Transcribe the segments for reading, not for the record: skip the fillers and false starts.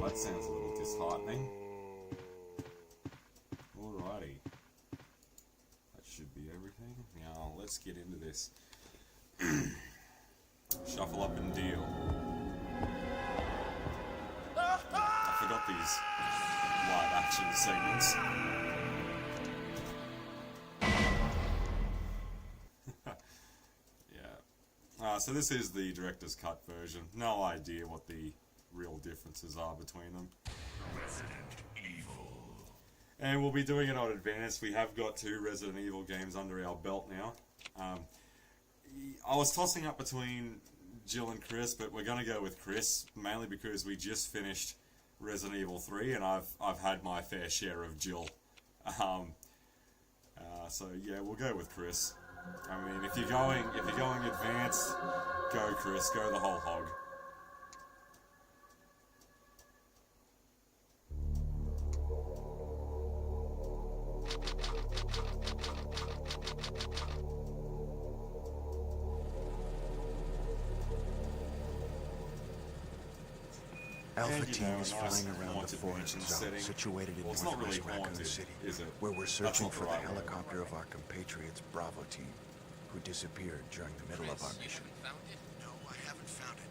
that sounds a little disheartening. Alrighty. That should be everything. Now, let's get into this. Shuffle up and deal. I forgot these live action segments. Yeah. So this is the director's cut version. No idea what the real differences are between them. Resident Evil. And we'll be doing it on advance. We have got 2 Resident Evil games under our belt now. I was tossing up between Jill and Chris, but we're going to go with Chris, mainly because we just finished Resident Evil 3, and I've had my fair share of Jill. So yeah, we'll go with Chris. I mean, if you're going advanced, go Chris, go the whole hog. Alpha Team is flying around the forest zone situated in northwest Raccoon City, where we're searching for the helicopter of our compatriots Bravo Team, who disappeared during the middle of our mission. No, I haven't found it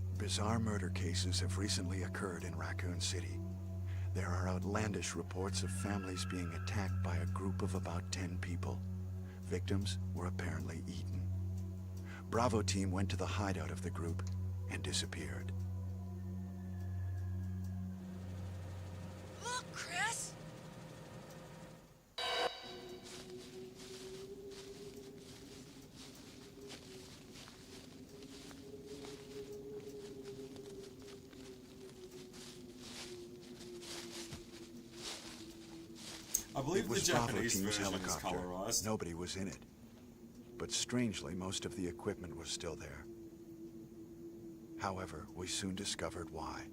yet. Bizarre murder cases have recently occurred in Raccoon City. There are outlandish reports of families being attacked by a group of about 10 people. Victims were apparently eaten. Bravo Team went to the hideout of the group and disappeared. Look, Chris! I believe the Japanese Bravo Team's version is helicopter. colorized. Nobody was in it. But strangely, most of the equipment was still there. However, we soon discovered why.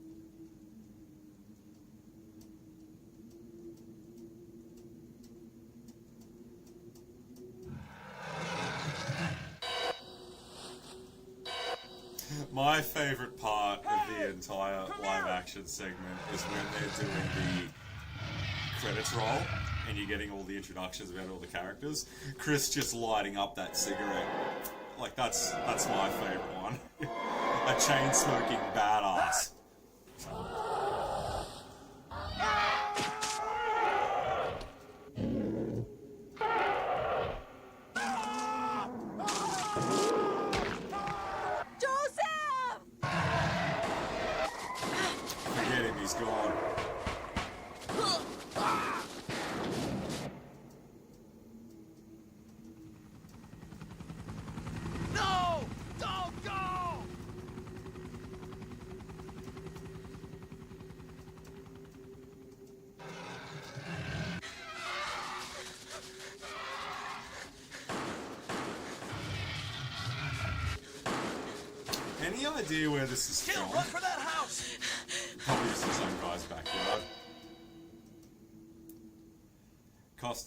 My favorite part of the entire live-action segment is when they're doing the credits roll and you're getting all the introductions about all the characters. Chris just lighting up that cigarette. Like, that's my favorite one. A chain-smoking badass. Joseph! Forget him, he's gone. No! Don't go! Any idea where this is Jill, from? run for that house! Probably just some guy's backyard.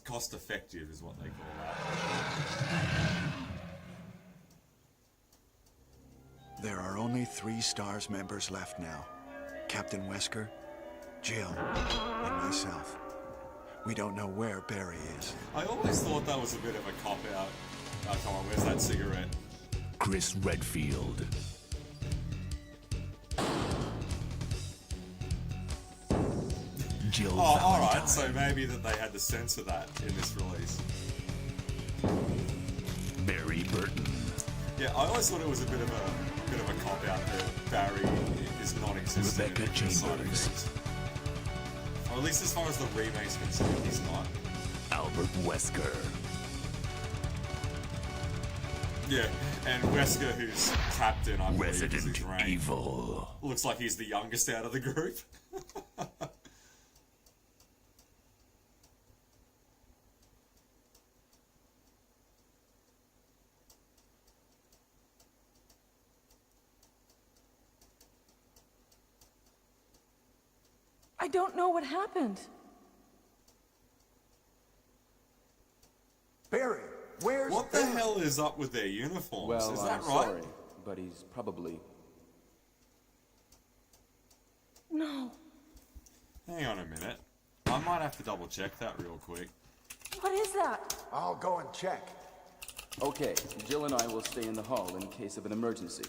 Cost effective is what they call that. There are only 3 S.T.A.R.S members left now. Captain Wesker, Jill, and myself. We don't know where Barry is. I always thought that was a bit of a cop-out. Oh, come on, where's that cigarette? Chris Redfield. Jill Oh, Valentine. alright, so maybe that they had to censor that in this release. Barry Burton. Yeah, I always thought it was a bit of a cop-out that Barry is non-existent Rebecca in this side of Chambers. things. Or at least as far as the remake's concerned, he's not. Albert Wesker. Yeah, and Wesker, who's captain, I believe, is Resident his rank. Evil. Looks like he's the youngest out of the group. I don't know what happened. Barry, where's What the hell is up with their uniforms? Well, is I'm that right? sorry, but he's probably No. Hang on a minute. I might have to double check that real quick. What is that? I'll go and check. Okay, Jill and I will stay in the hall in case of an emergency.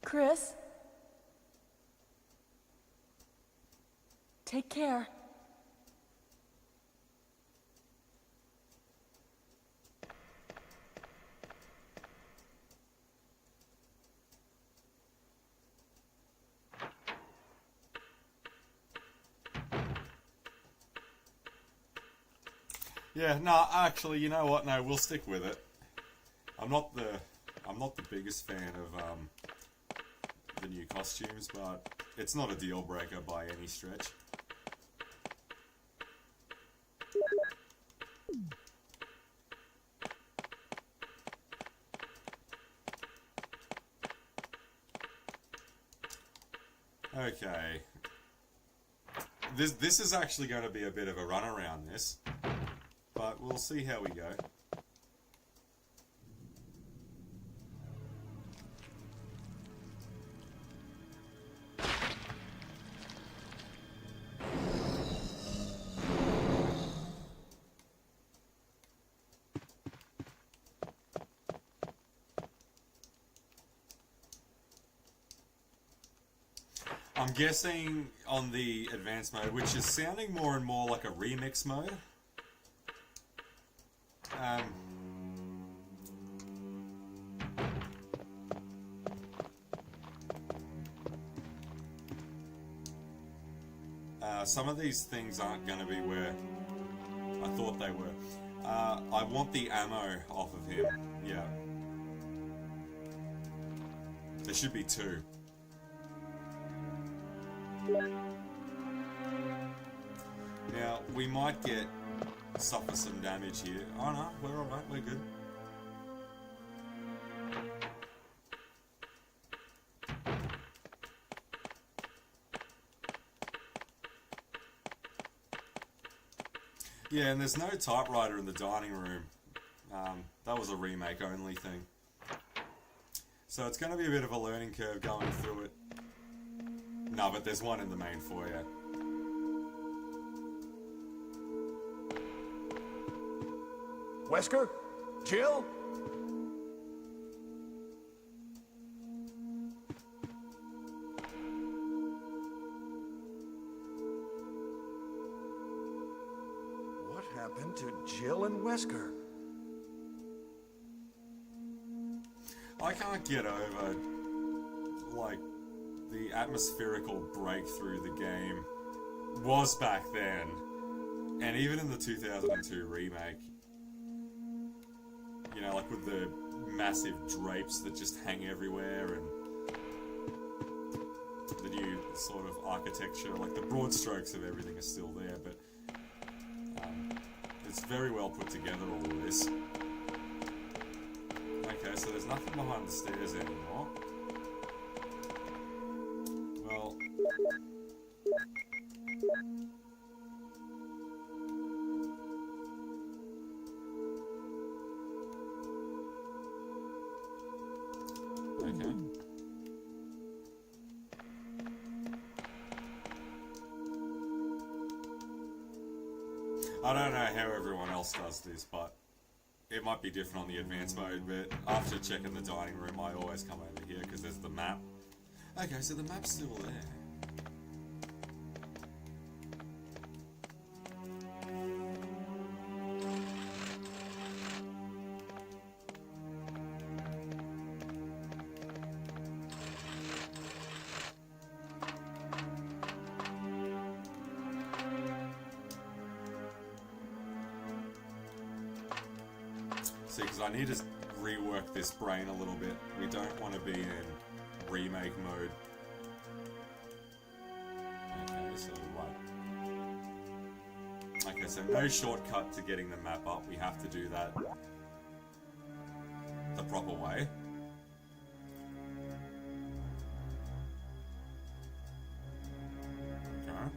Chris? Take care. Yeah, no, actually, you know what? No, we'll stick with it. I'm not the biggest fan of the new costumes, but it's not a deal breaker by any stretch. Okay. This is actually going to be a bit of a run around this, but we'll see how we go. I'm guessing on the advanced mode, which is sounding more and more like a remix mode. Some of these things aren't going to be where I thought they were. I want the ammo off of him. Yeah. There should be two. Now, we might suffer some damage here. Oh no, we're alright, we're good. Yeah, and there's no typewriter in the dining room. That was a remake only thing. So it's going to be a bit of a learning curve going through it. No, but there's one in the main foyer. Wesker? Jill? What happened to Jill and Wesker? I can't get over, like, the atmospherical breakthrough the game was back then. And even in the 2002 remake, you know, like with the massive drapes that just hang everywhere and the new sort of architecture, like the broad strokes of everything are still there, but it's very well put together, all of this. Okay, so there's nothing behind the stairs anymore. Well... Okay. I don't know how everyone else does this, but it might be different on the advanced mode, but after checking the dining room, I always come over here because there's the map. Okay, so the map's still there. See, because I need to rework this brain a little bit. We don't want to be in remake mode. Okay, so right. Okay, so no shortcut to getting the map up. We have to do that the proper way. Okay.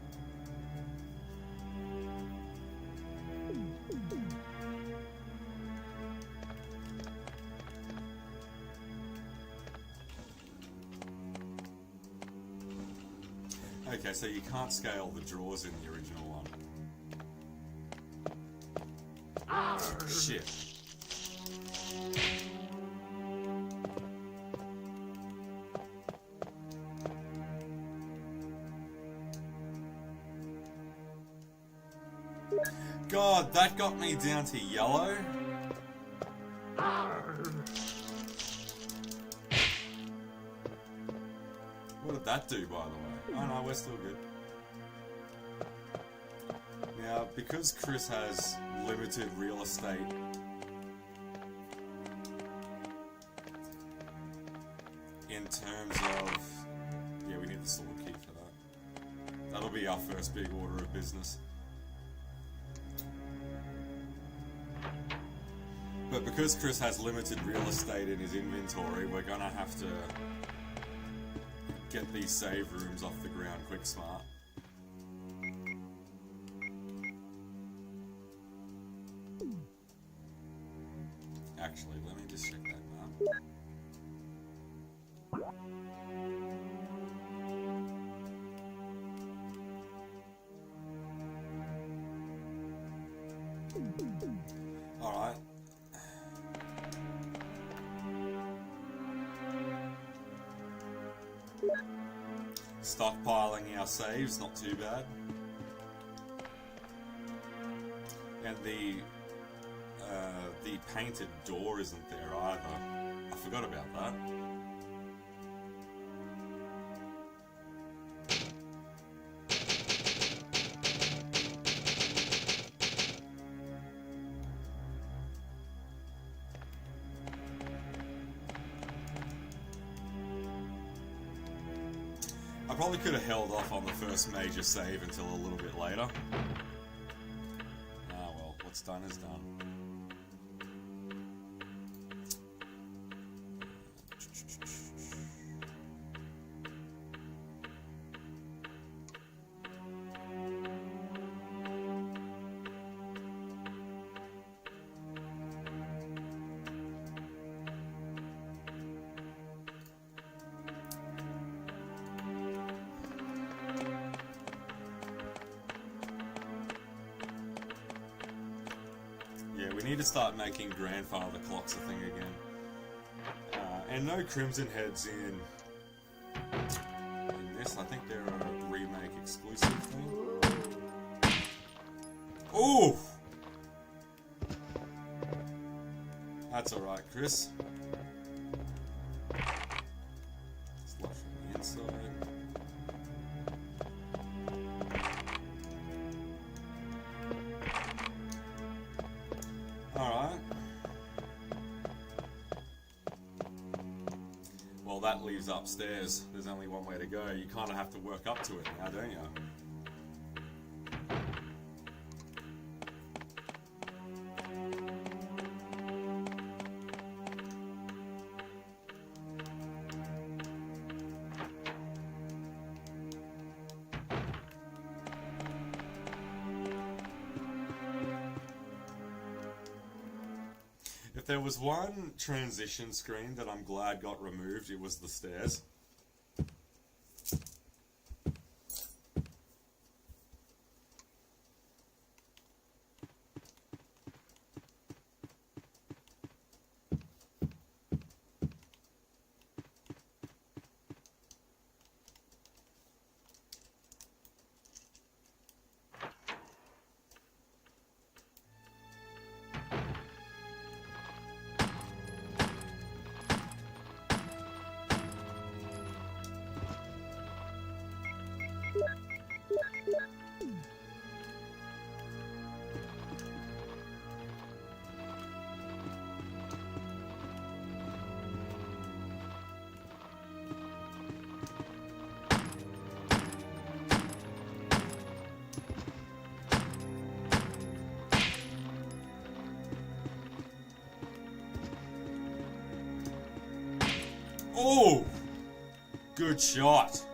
Okay, so you can't scale the drawers in the original one. Shit. God, that got me down to yellow. What did that do, by the way? Oh no, we're still good. Now, because Chris has limited real estate, in terms of... Yeah, we need the sword key for that. That'll be our first big order of business. But because Chris has limited real estate in his inventory, we're gonna have to get these save rooms off the ground quick smart. Actually, let me just check that map. Alright. Stockpiling our saves, not too bad. And the painted door isn't there either. I forgot about that. I probably could have held off on the first major save until a little bit later. Ah well, what's done is done. We need to start making grandfather clocks a thing again. And no crimson heads in this. I think they're a remake exclusive thing. Ooh! That's alright, Chris. Slush from the inside. Alright. Well, that leaves upstairs. There's only one way to go. You kind of have to work up to it now, don't you? If there was one transition screen that I'm glad got removed, it was the stairs. Oh! Good shot.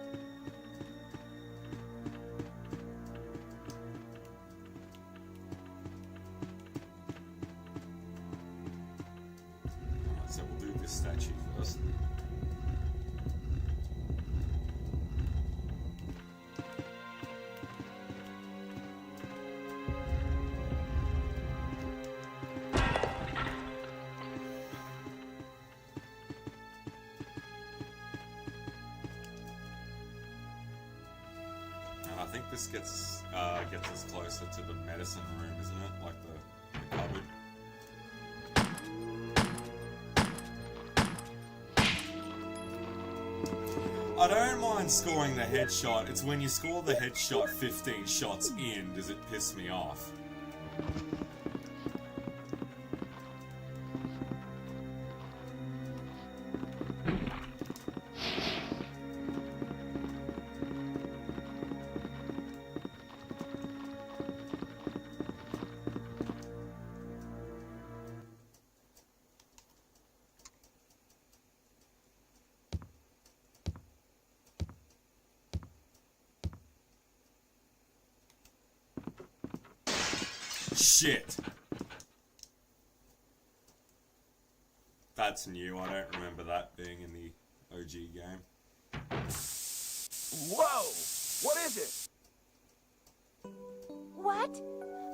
Alright, so we'll do this statue first. this gets us closer to the medicine room, isn't it? Like the cupboard. I don't mind scoring the headshot. It's when you score the headshot 15 shots in, does it piss me off? Shit! That's new, I don't remember that being in the OG game. Whoa! What is it? What?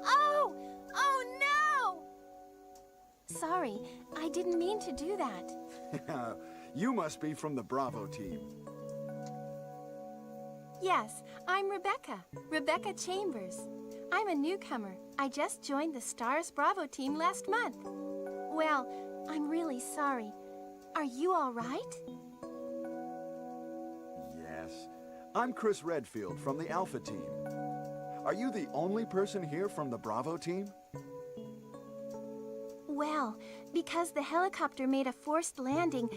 Oh! Oh no! Sorry, I didn't mean to do that. You must be from the Bravo team. Yes, I'm Rebecca. Rebecca Chambers. I'm a newcomer. I just joined the S.T.A.R.S Bravo team last month. Well, I'm really sorry. Are you all right? Yes. I'm Chris Redfield from the Alpha team. Are you the only person here from the Bravo team? Well, because the helicopter made a forced landing,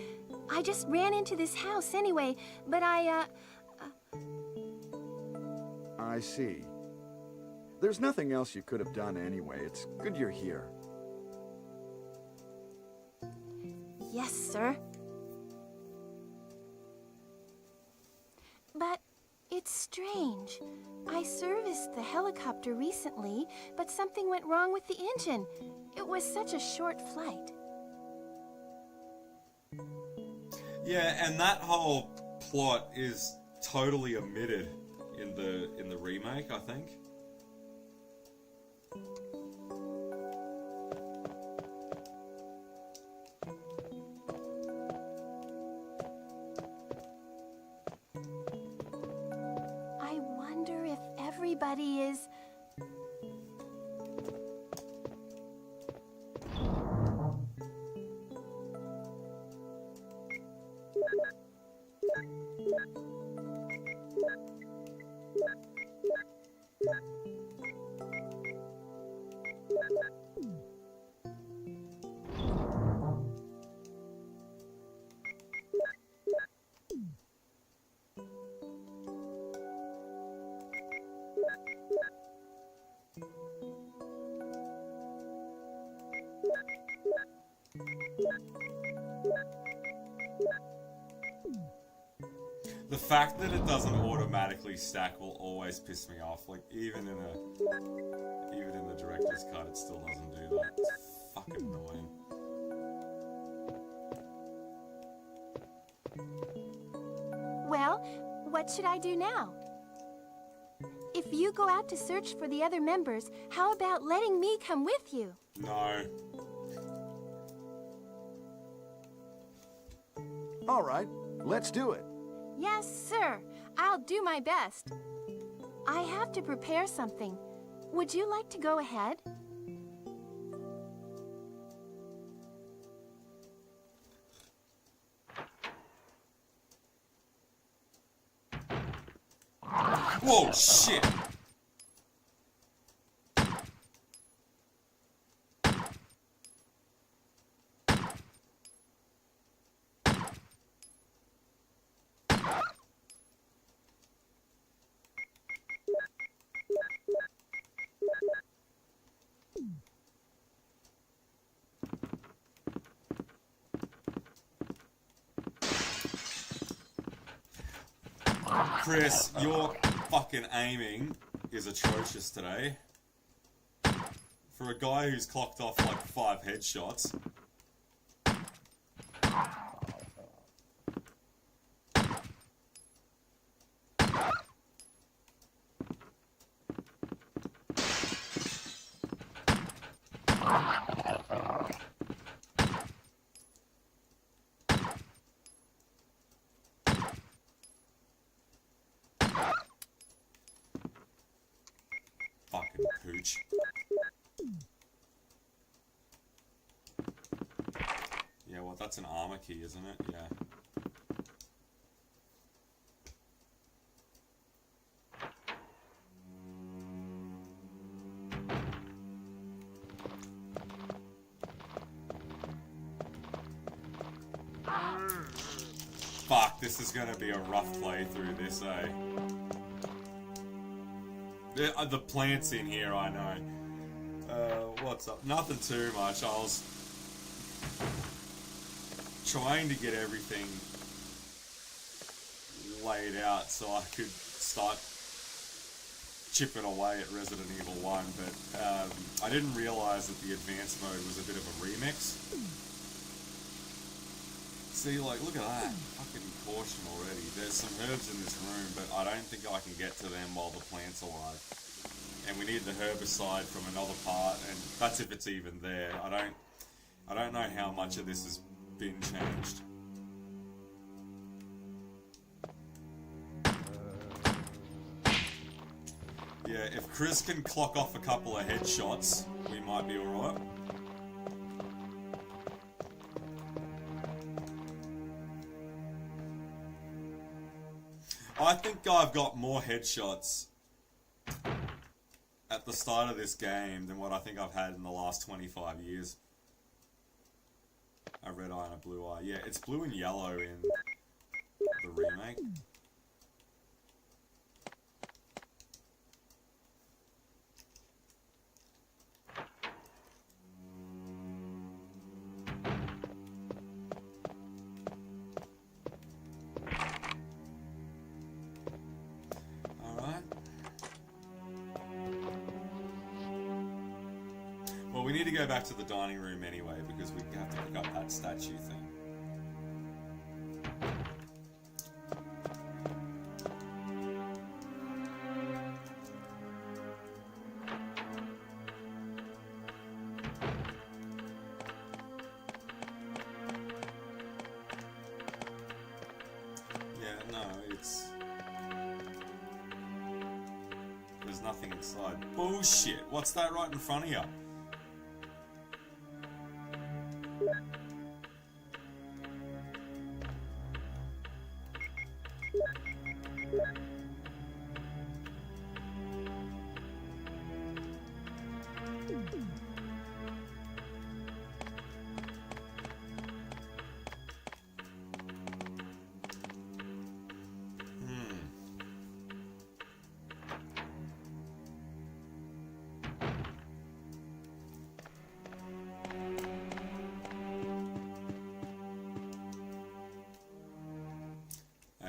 I just ran into this house anyway, but I see. There's nothing else you could have done anyway. It's good you're here. Yes, sir. But it's strange. I serviced the helicopter recently, but something went wrong with the engine. It was such a short flight. Yeah, and that whole plot is totally omitted in the remake, I think. I wonder if everybody is... The fact that it doesn't automatically stack will always piss me off. Like even in the director's cut, it still doesn't do that. It's fucking annoying. Well, what should I do now? If you go out to search for the other members, how about letting me come with you? No. All right, let's do it. Yes, sir. I'll do my best. I have to prepare something. Would you like to go ahead? Whoa, shit! Chris, your fucking aiming is atrocious today. For a guy who's clocked off like 5 headshots. damage. Yeah, well, that's an armor key, isn't it? Yeah. Fuck, this is gonna be a rough playthrough, this, eh? The plants in here, I know. What's up? Nothing too much. I was trying to get everything laid out so I could start chipping away at Resident Evil 1, but I didn't realise that the advanced mode was a bit of a remix. See, like, look at that. Fucking caution already. There's some herbs in this room, but I don't think I can get to them while the plant's alive. And we need the herbicide from another part, and that's if it's even there. I don't know how much of this has been changed. Yeah, if Chris can clock off a couple of headshots, we might be alright. I think I've got more headshots at the start of this game than what I think I've had in the last 25 years. A red eye and a blue eye. Yeah, it's blue and yellow in the remake. We need to go back to the dining room anyway, because we have to pick up that statue thing. Yeah, no, there's nothing inside. Bullshit! What's that right in front of you?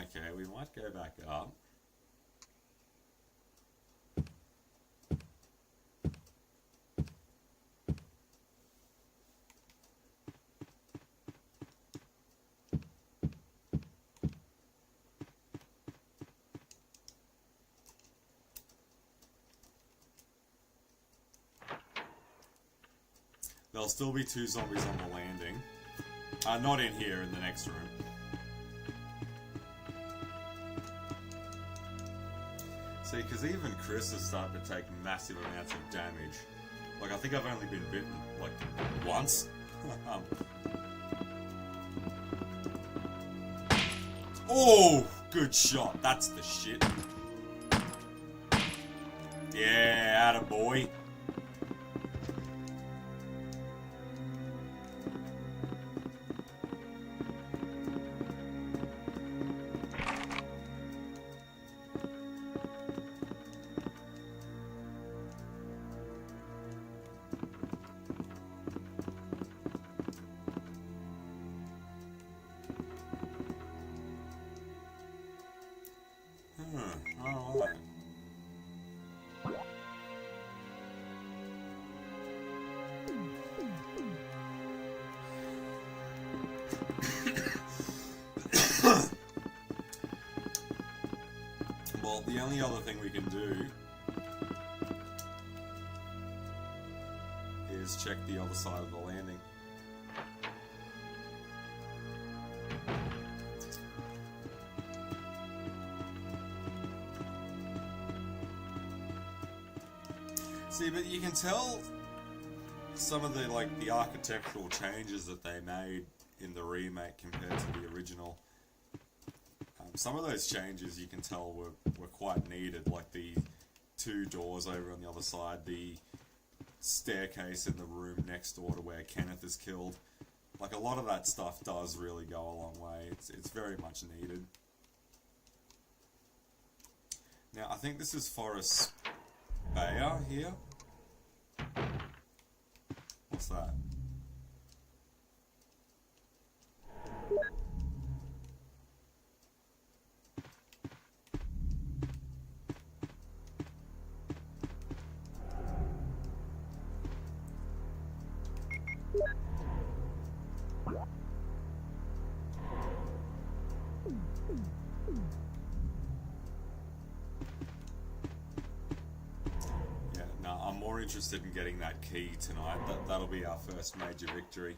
Okay, we might go back up. There'll still be 2 zombies on the landing. Not in here, in the next room. See, because even Chris is starting to take massive amounts of damage. Like, I think I've only been bitten, like, once. Oh, good shot. That's the shit. Yeah, attaboy. Alright. Well, the only other thing we can do is check the other side of the landing. See, See, but you can tell some of the, like, the architectural changes that they made in the remake compared to the original. Some of those changes you can tell were quite needed, like the two doors over on the other side, the staircase in the room next door to where Kenneth is killed. Like, a lot of that stuff does really go a long way. It's very much needed. Now, I think this is Forest Bayer here. What's that? Yeah, no, I'm more interested in getting that key tonight. That'll be our first major victory.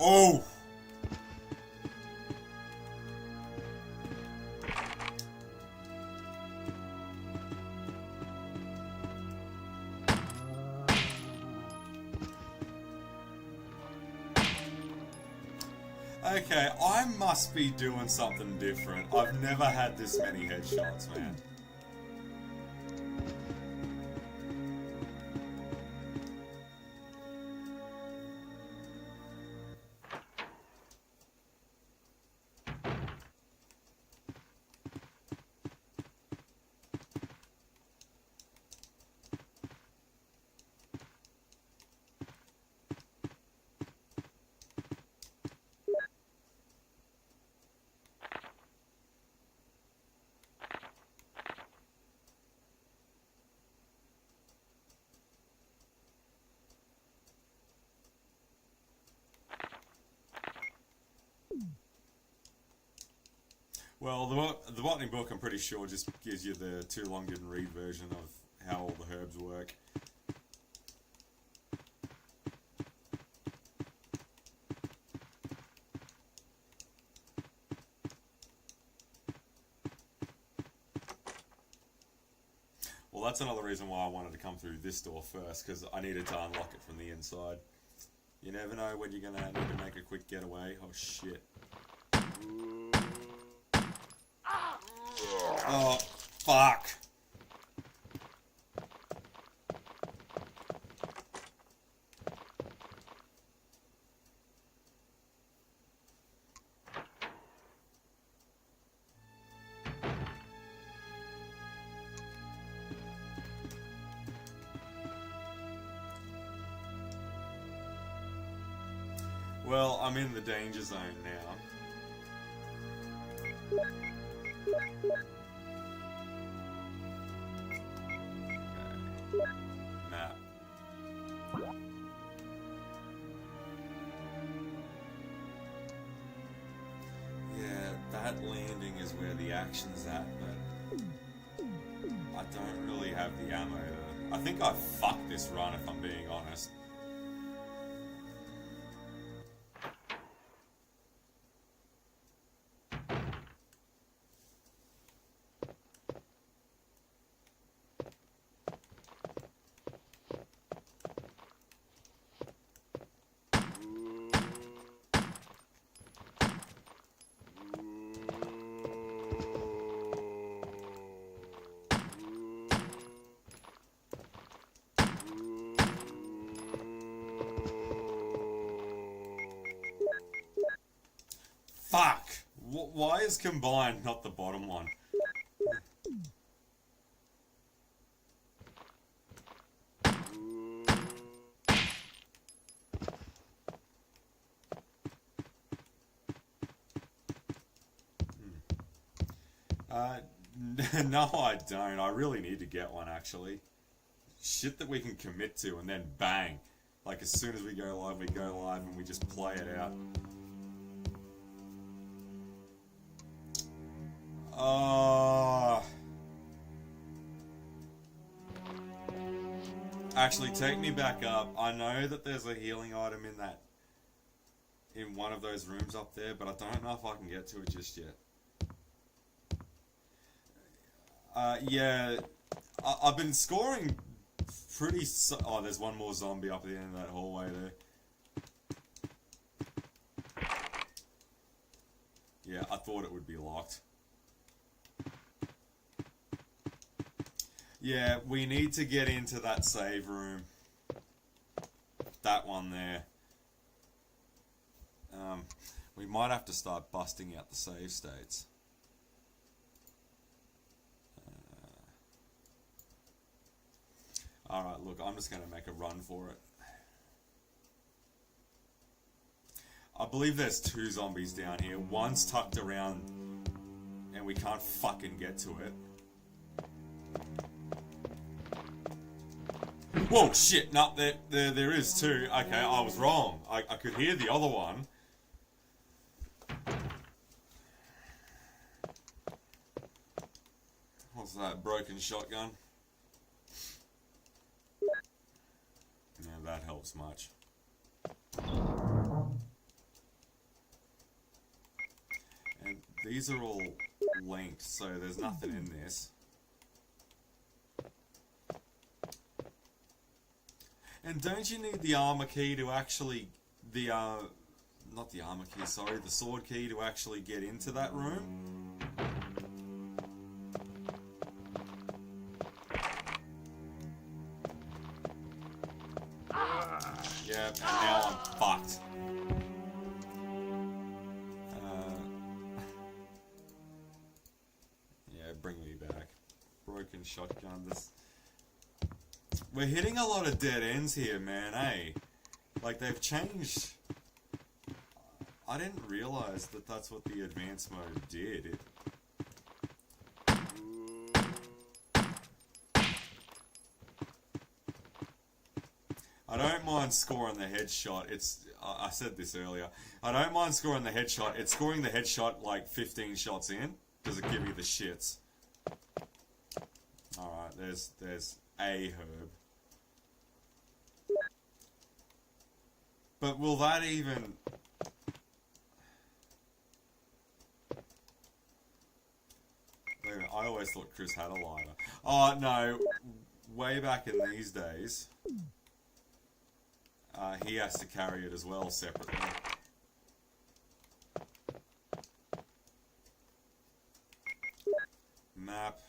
Oh! Okay, I must be doing something different. I've never had this many headshots, man. Well, the botany book, I'm pretty sure, just gives you the too long didn't read version of how all the herbs work. Well, that's another reason why I wanted to come through this door first, because I needed to unlock it from the inside. You never know when you're going to need to make a quick getaway. Oh, shit. Oh, fuck. Well, I'm in the danger zone now. Map. Yeah, that landing is where the action's at, but I don't really have the ammo to... I think I fucked this run, if I'm being honest. Fuck! Why is combined not the bottom one? No, I don't. I really need to get one, actually. Shit that we can commit to, and then bang. Like, as soon as we go live, and we just play it out. Actually, take me back up. I know that there's a healing item in one of those rooms up there, but I don't know if I can get to it just yet. Yeah, I've been scoring pretty... oh, there's one more zombie up at the end of that hallway there. Yeah, I thought it would be locked. Yeah, we need to get into that save room. That one there. We might have to start busting out the save states. Alright, look, I'm just going to make a run for it. I believe there's 2 zombies down here. One's tucked around and we can't fucking get to it. Whoa, shit, no, there is 2. Okay, I was wrong. I could hear the other one. What's that, broken shotgun? Yeah, that helps much. And these are all linked, so there's nothing in this. And don't you need the armor key to actually... not the armor key, sorry, the sword key to actually get into that room? Yeah, and now I'm fucked. Yeah, bring me back. Broken shotgun, this... We're hitting a lot of dead ends here, man, eh? Like, they've changed... I didn't realize that that's what the advanced mode did. I don't mind scoring the headshot. It's... I said this earlier. I don't mind scoring the headshot. It's scoring the headshot like 15 shots in. Does it give you the shits? Alright, there's a herb. But will that even... Wait a minute, I always thought Chris had a lighter. Oh, no. Way back in these days, he has to carry it as well, separately. Map.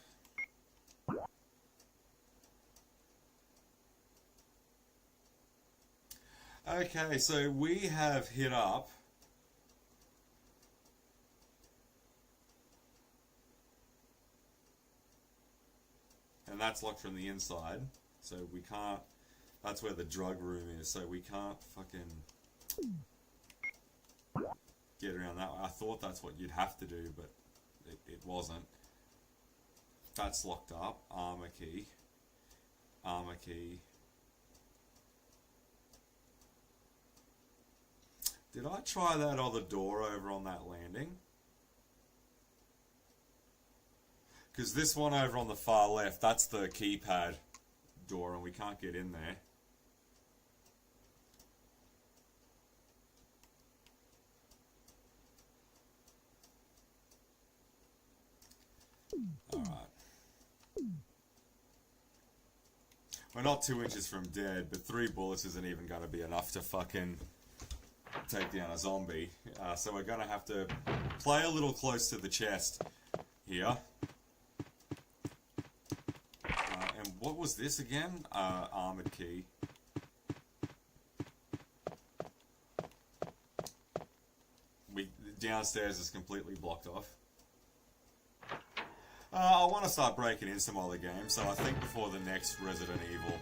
Okay, so we have hit up and that's locked from the inside, so we can't, that's where the drug room is, so we can't fucking get around that way. I thought that's what you'd have to do, but it wasn't. That's locked up. Armor key. Armor key. Did I try that other door over on that landing? Because this one over on the far left, that's the keypad door and we can't get in there. Alright. We're not 2 inches from dead, but 3 bullets isn't even going to be enough to fucking take down a zombie. So we're going to have to play a little close to the chest here. And what was this again? Armored key. Downstairs is completely blocked off. I want to start breaking in some other games, so I think before the next Resident Evil,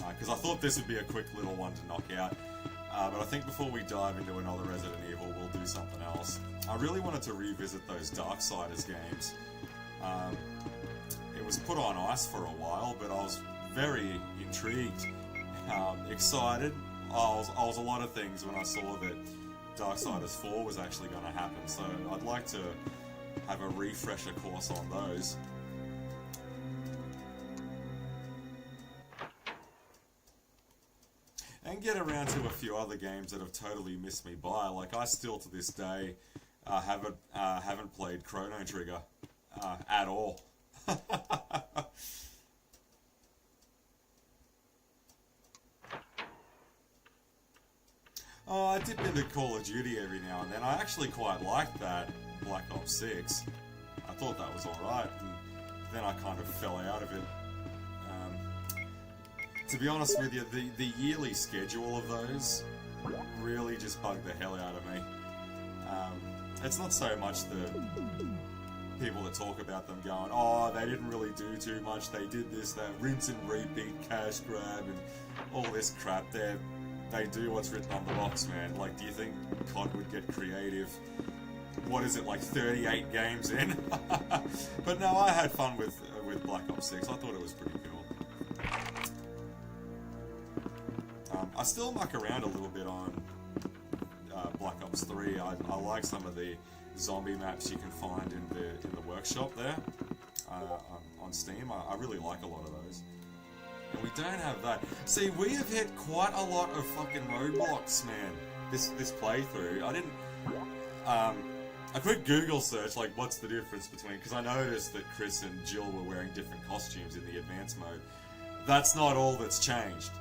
because I thought this would be a quick little one to knock out, but I think before we dive into another Resident Evil, we'll do something else. I really wanted to revisit those Darksiders games. It was put on ice for a while, but I was very intrigued, excited. I was a lot of things when I saw that Darksiders 4 was actually going to happen, so I'd like to have a refresher course on those. And get around to a few other games that have totally missed me by. Like, I still to this day haven't played Chrono Trigger at all. Oh, I dip into Call of Duty every now and then. I actually quite liked that Black Ops 6. I thought that was alright, and then I kind of fell out of it. To be honest with you, the yearly schedule of those really just bugged the hell out of me. It's not so much the people that talk about them going, oh, they didn't really do too much, they did this, that rinse and repeat, cash grab, and all this crap. They do what's written on the box, man. Like, do you think COD would get creative? What is it, like 38 games in? But no, I had fun with Black Ops 6. I thought it was pretty cool. I still muck around a little bit on Black Ops 3. I like some of the zombie maps you can find in the workshop there on Steam. I really like a lot of those. And we don't have that. See, we have hit quite a lot of fucking roadblocks, man. This playthrough. I didn't. A quick Google search, like, what's the difference between? Because I noticed that Chris and Jill were wearing different costumes in the advanced mode. That's not all that's changed.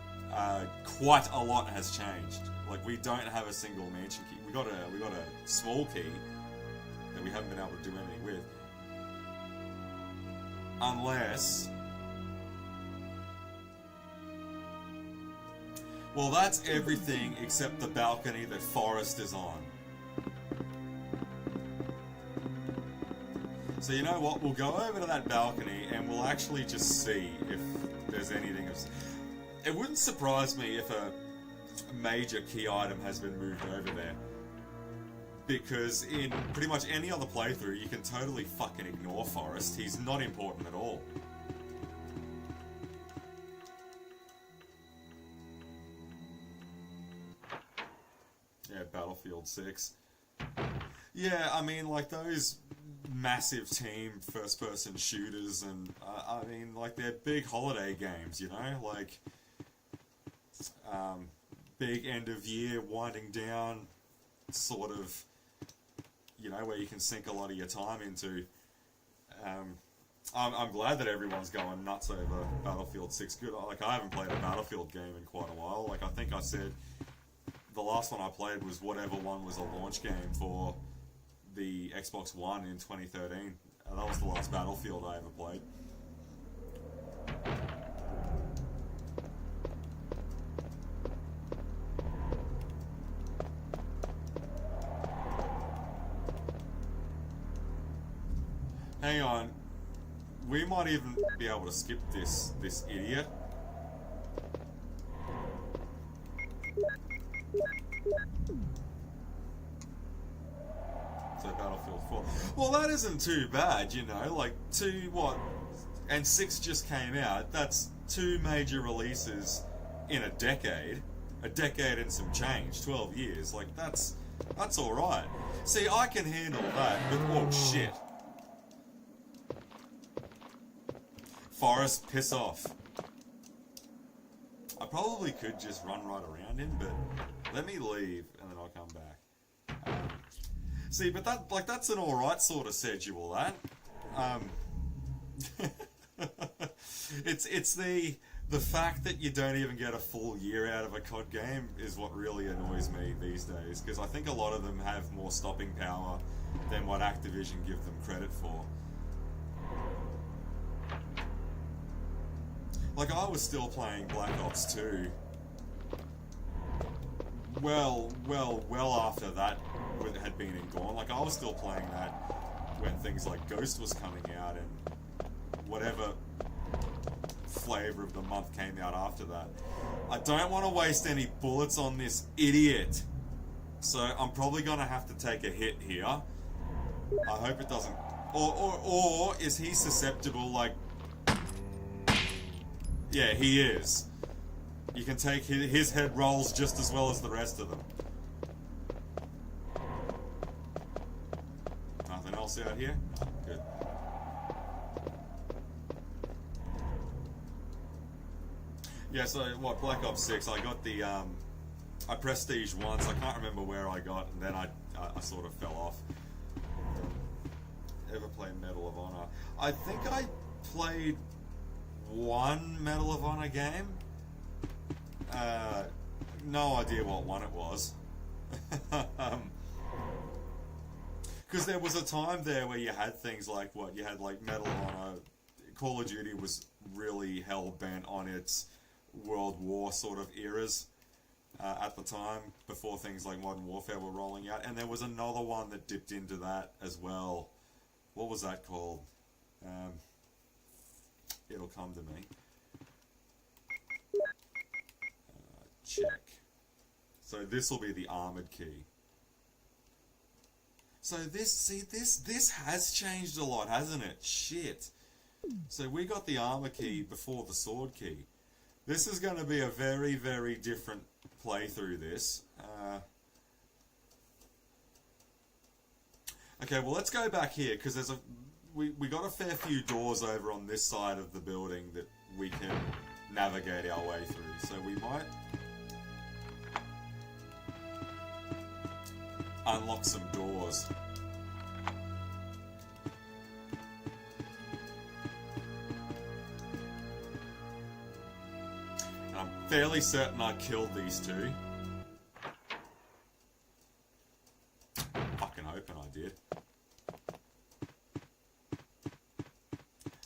Quite a lot has changed. Like, we don't have a single mansion key. We got a small key that we haven't been able to do anything with, unless. Well, that's everything except the balcony that Forrest is on. So you know what? We'll go over to that balcony and we'll actually just see if there's anything of. It wouldn't surprise me if a major key item has been moved over there. Because in pretty much any other playthrough, you can totally fucking ignore Forrest. He's not important at all. Yeah, Battlefield 6. Yeah, I mean, like, those massive team first-person shooters, and, I mean, like, they're big holiday games, you know? Like, big end-of-year, winding down, sort of, you know, where you can sink a lot of your time into. I'm glad that everyone's going nuts over Battlefield 6. Good. Like, I haven't played a Battlefield game in quite a while. Like, I think I said the last one I played was whatever one was a launch game for the Xbox One in 2013. That was the last Battlefield I ever played. Hang on. We might even be able to skip this idiot. So Battlefield 4. Well, that isn't too bad, you know. Like, 2, what? And 6 just came out. That's 2 major releases in a decade. A decade and some change. 12 years. Like, that's alright. See, I can handle that, but oh shit. Forrest, piss off. I probably could just run right around him, but let me leave and then I'll come back. See, but that's an alright sort of schedule, that. It's the fact that you don't even get a full year out of a COD game is what really annoys me these days, because I think a lot of them have more stopping power than what Activision give them credit for. Like, I was still playing Black Ops 2 well after that had been and gone. Like, I was still playing that when things like Ghost was coming out and whatever flavor of the month came out after that. I don't want to waste any bullets on this idiot, so I'm probably gonna have to take a hit here. I hope it doesn't. Or is he susceptible? Like, yeah, he is. You can take his head rolls just as well as the rest of them. Nothing else else out here? Oh, good. Yeah, so what, Black Ops 6, I got the, I prestige once, I can't remember where I got, and then I sort of fell off. Ever played Medal of Honor? I think I played one Medal of Honor game. No idea what one it was. Because there was a time there where you had things like what you had, like Medal of Honor. Call of Duty was really hell bent on its World War sort of eras at the time, before things like Modern Warfare were rolling out, and there was another one that dipped into that as well. What was that called? It'll come to me. Check. So this will be the armored key. So this has changed a lot, hasn't it? Shit. So we got the armor key before the sword key. This is going to be a very, very different playthrough, this. Okay, well, let's go back here, because there's we got a fair few doors over on this side of the building that we can navigate our way through. So we might unlock some doors. And I'm fairly certain I killed these two. Fucking hoping I did.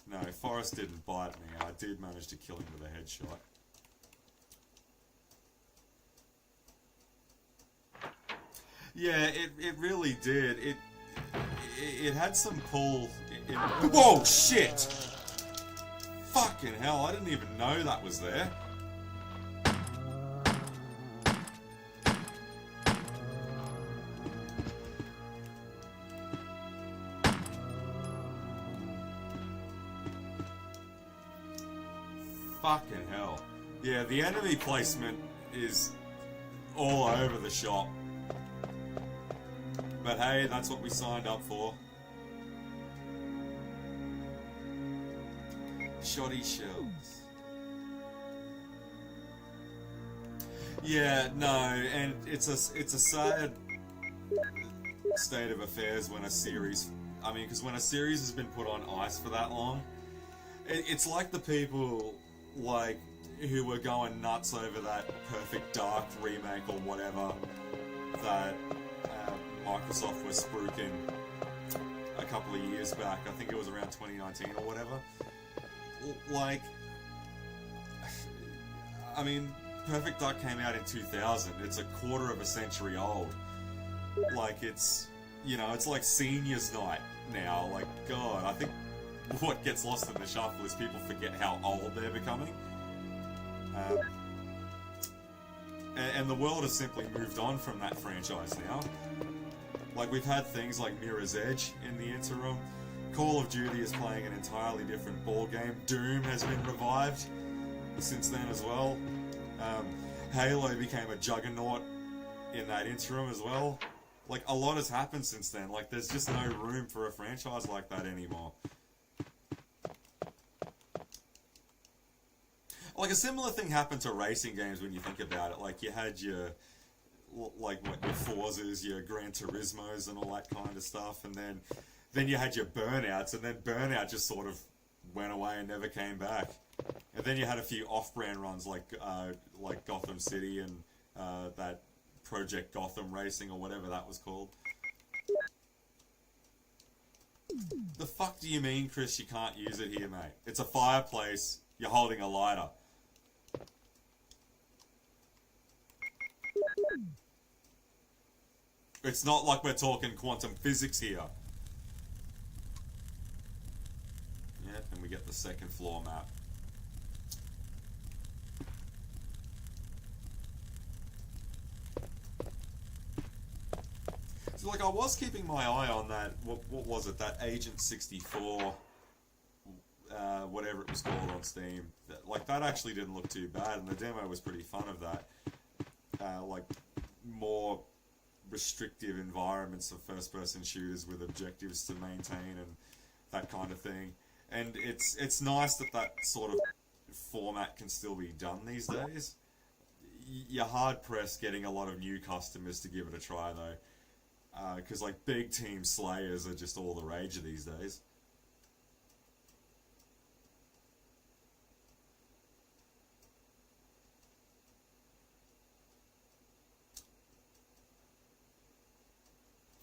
No, Forrest didn't bite me. I did manage to kill him with a headshot. Yeah, it really did. It had some pull. Whoa, shit! Fucking hell, I didn't even know that was there. Fucking hell. Yeah, the enemy placement is all over the shop. But hey, that's what we signed up for. Shoddy shells. Yeah, no, and it's a sad state of affairs when a series, I mean, because when a series has been put on ice for that long, it's like the people like who were going nuts over that Perfect Dark remake or whatever that Microsoft was spruiking a couple of years back. I think it was around 2019 or whatever. Like, I mean, Perfect Dark came out in 2000. It's a quarter of a century old. Like, it's, you know, it's like seniors night now. Like, God, I think what gets lost in the shuffle is people forget how old they're becoming. And the world has simply moved on from that franchise now. Like, we've had things like Mirror's Edge in the interim. Call of Duty is playing an entirely different ball game. Doom has been revived since then as well. Halo became a juggernaut in that interim as well. Like, a lot has happened since then. Like, there's just no room for a franchise like that anymore. Like, a similar thing happened to racing games when you think about it. Like, you had your, like, what, your Forzas, your Gran Turismos and all that kind of stuff, and then you had your Burnouts, and then Burnout just sort of went away and never came back. And then you had a few off-brand runs like Gotham City and that Project Gotham Racing or whatever that was called. The fuck do you mean, Chris, you can't use it here, mate? It's a fireplace, you're holding a lighter. It's not like we're talking quantum physics here. Yep, and we get the second floor map. So, like, I was keeping my eye on that, what was it, that Agent 64, whatever it was called on Steam. Like, that actually didn't look too bad, and the demo was pretty fun of that. Like, more restrictive environments for first-person shooters with objectives to maintain and that kind of thing. And it's nice that that sort of format can still be done these days. You're hard-pressed getting a lot of new customers to give it a try, though. Because, like, big team slayers are just all the rage these days.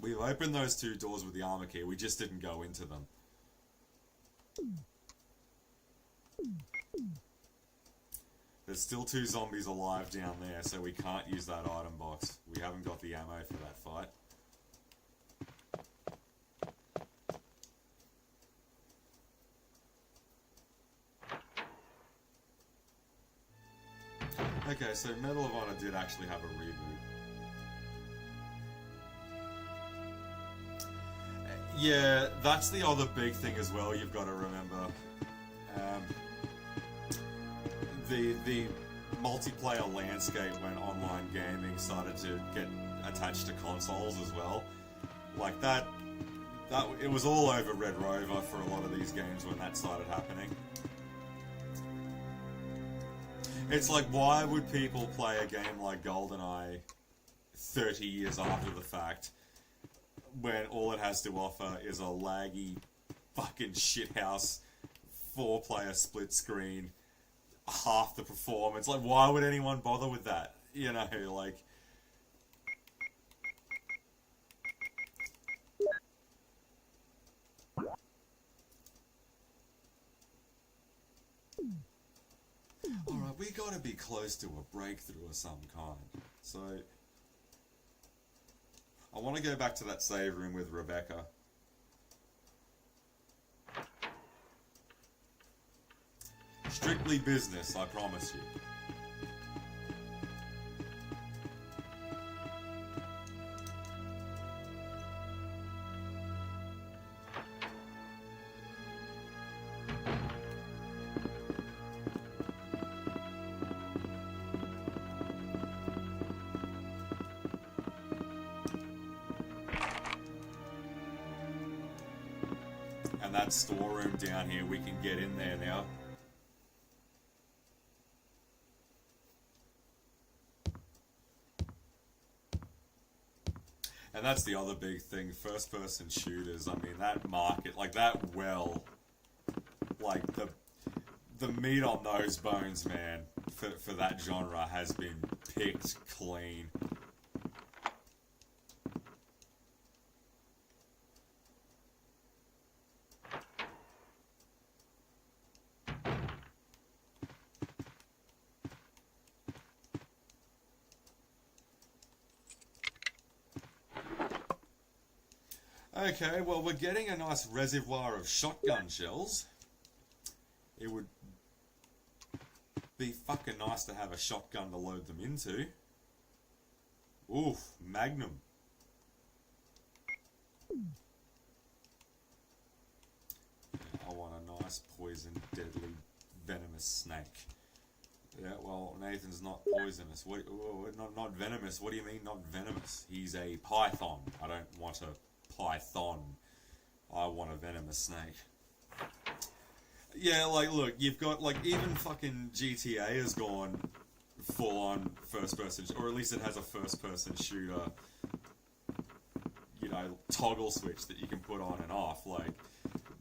We've opened those two doors with the armor key, we just didn't go into them. There's still 2 zombies alive down there, so we can't use that item box. We haven't got the ammo for that fight. Okay, so Medal of Honor did actually have a reboot. Yeah, that's the other big thing as well you've got to remember. The multiplayer landscape when online gaming started to get attached to consoles as well. Like that it was all over Red Rover for a lot of these games when that started happening. It's like, why would people play a game like GoldenEye 30 years after the fact when all it has to offer is a laggy fucking shithouse 4-player split screen, half the performance? Like, why would anyone bother with that? You know, like... Alright, we gotta be close to a breakthrough of some kind. So... I want to go back to that save room with Rebecca. Strictly business, I promise you. And that storeroom down here, we can get in there now. And that's the other big thing, first-person shooters. I mean, that market, like that well, like the meat on those bones, man, for that genre has been picked clean. Okay, well, we're getting a nice reservoir of shotgun shells. It would be fucking nice to have a shotgun to load them into. Oof, Magnum. I want a nice poison, deadly, venomous snake. Yeah, well, Nathan's not poisonous. What? Oh, not venomous. What do you mean, not venomous? He's a python. I don't want a python. I want a venomous snake. Yeah, like, look, you've got, like, even fucking GTA has gone full-on first-person, or at least it has a first-person shooter, you know, toggle switch that you can put on and off. Like,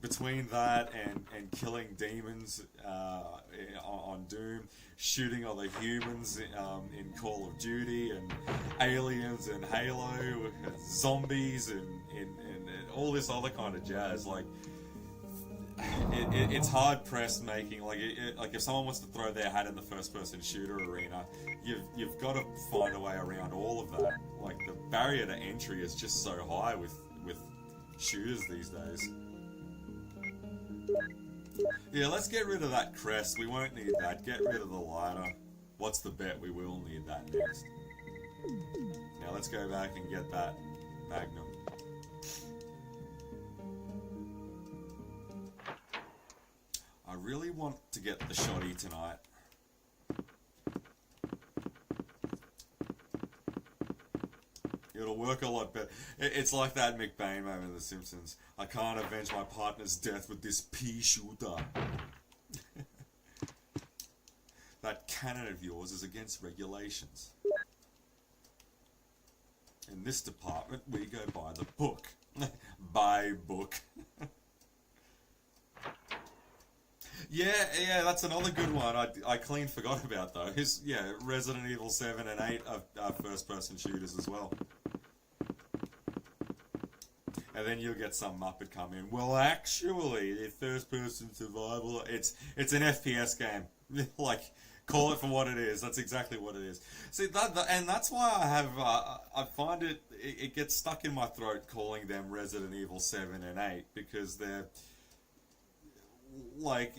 between that and killing demons on Doom, shooting other humans in Call of Duty, and aliens in Halo, zombies and all this other kind of jazz, like, it's hard pressed making like if someone wants to throw their hat in the first person shooter arena, you've got to find a way around all of that. Like, the barrier to entry is just so high with shooters these days. Yeah, let's get rid of that crest. We won't need that. Get rid of the lighter. What's the bet? We will need that next. Now let's go back and get that Magnum. I really want to get the shotty tonight. It'll work a lot better. It's like that McBain moment in The Simpsons. I can't avenge my partner's death with this pea shooter. That cannon of yours is against regulations. In this department, we go by the book. By book. Yeah, that's another good one. I clean forgot about those. Yeah, Resident Evil 7 and 8 are first-person shooters as well. And then you'll get some Muppet come in. Well, actually, the first-person survival, it's an FPS game. Like, call it for what it is. That's exactly what it is. See, and that's why I find it gets stuck in my throat calling them Resident Evil 7 and 8, because they're, like,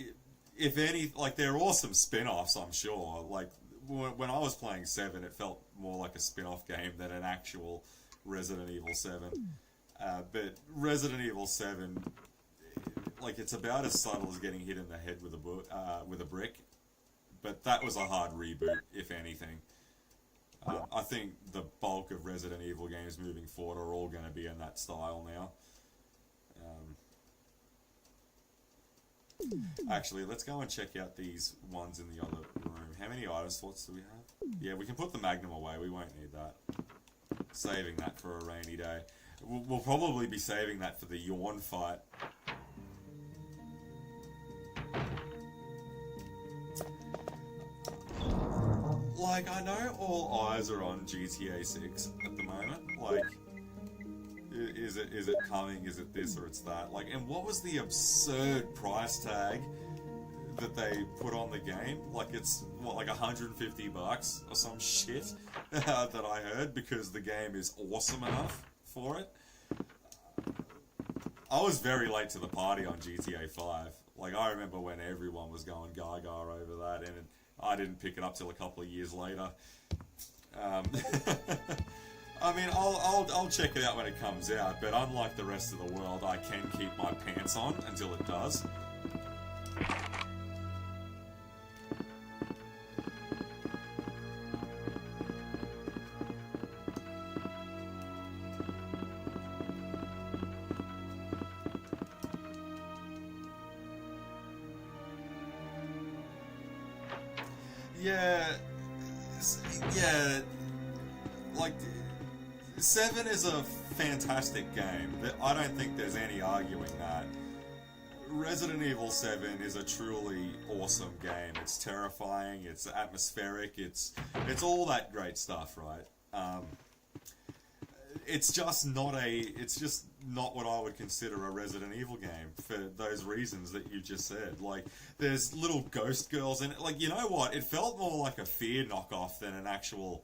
if any, like, they're awesome spin-offs, I'm sure. Like, when I was playing 7, it felt more like a spin-off game than an actual Resident Evil 7. But Resident Evil 7, like, it's about as subtle as getting hit in the head with a brick. But that was a hard reboot, if anything. I think the bulk of Resident Evil games moving forward are all going to be in that style now. Actually, let's go and check out these ones in the other room. How many item slots do we have? Yeah, we can put the Magnum away. We won't need that. Saving that for a rainy day. We'll probably be saving that for the yawn fight. Like, I know all eyes are on GTA 6 at the moment. Like, is it coming? Is it this or it's that? Like, and what was the absurd price tag that they put on the game? Like, it's what, like $150 or some shit that I heard, because the game is awesome enough for it. I was very late to the party on GTA 5. Like, I remember when everyone was going gaga over that, and I didn't pick it up till a couple of years later. I mean, I'll check it out when it comes out, but unlike the rest of the world, I can keep my pants on until it does. Yeah, like, 7 is a fantastic game. I don't think there's any arguing that. Resident Evil 7 is a truly awesome game. It's terrifying, it's atmospheric, it's all that great stuff, right? It's just not what I would consider a Resident Evil game for those reasons that you just said. Like, there's little ghost girls in it. Like, you know what? It felt more like a Fear knockoff than an actual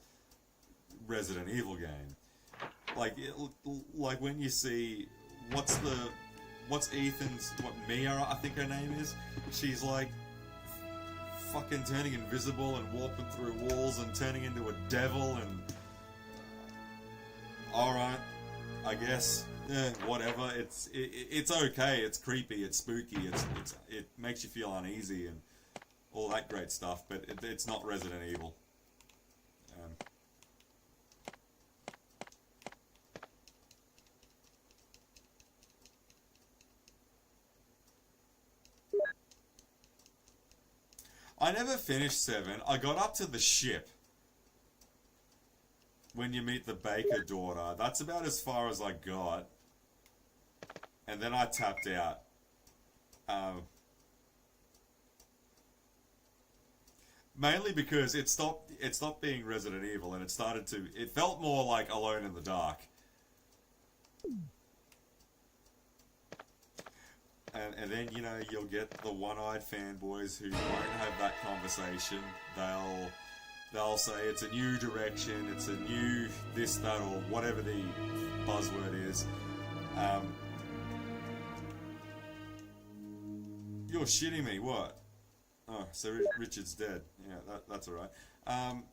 Resident Evil game. Like, like when you see what's Mia, I think her name is. She's like fucking turning invisible and warping through walls and turning into a devil and. Alright, I guess. Yeah, whatever. It's okay. It's creepy. It's spooky. It makes you feel uneasy and all that great stuff. But it's not Resident Evil. I never finished 7. I got up to the ship. When you meet the Baker daughter, that's about as far as I got, and then I tapped out. Mainly because it stopped being Resident Evil, and it felt more like Alone in the Dark. And then, you know, you'll get the one-eyed fanboys who won't have that conversation. They'll say it's a new direction, it's a new this, that, or whatever the buzzword is. You're shitting me, what? Oh, so Richard's dead. Yeah, that's alright. And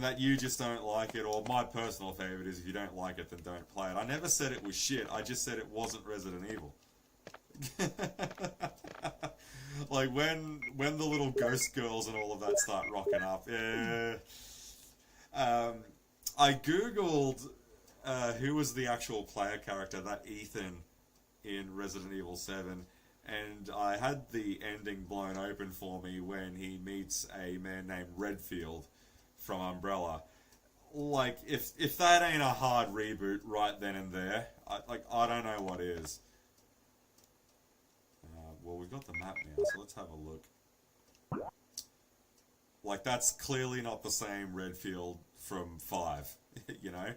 that you just don't like it, or my personal favourite is if you don't like it, then don't play it. I never said it was shit, I just said it wasn't Resident Evil. Like, when the little ghost girls and all of that start rocking up, yeah. I googled who was the actual player character, that Ethan in Resident Evil 7, and I had the ending blown open for me when he meets a man named Redfield from Umbrella. Like, if that ain't a hard reboot right then and there, I don't know what is. Well, we've got the map now, so let's have a look. Like, that's clearly not the same Redfield from 5, you know?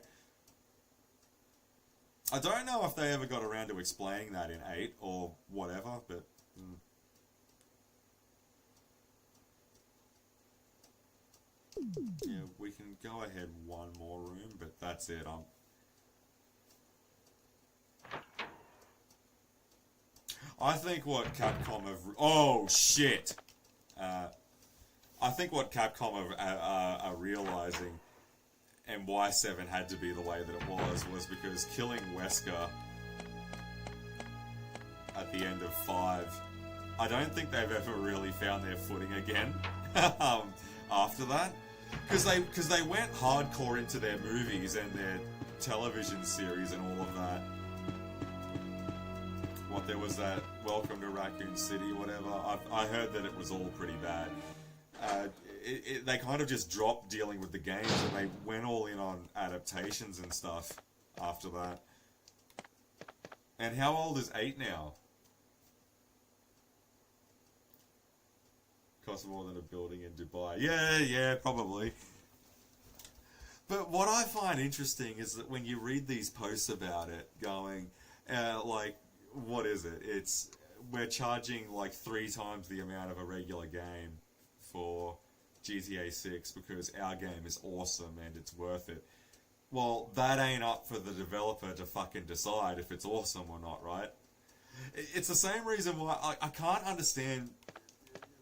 I don't know if they ever got around to explaining that in 8 or whatever, but... Yeah, we can go ahead one more room, but that's it. I think what Capcom have... Oh, shit! I think what Capcom are realizing, and why 7 had to be the way that it was because killing Wesker at the end of 5, I don't think they've ever really found their footing again after that. Because they went hardcore into their movies and their television series and all of that. What, there was that Welcome to Raccoon City, whatever. I heard that it was all pretty bad. They kind of just dropped dealing with the games and they went all in on adaptations and stuff after that. And how old is 8 now? Costs more than a building in Dubai. Yeah, probably. But what I find interesting is that when you read these posts about it, going, like, what is it? We're charging like 3 times the amount of a regular game for GTA 6 because our game is awesome and it's worth it. Well, that ain't up for the developer to fucking decide if it's awesome or not, right? It's the same reason why I can't understand,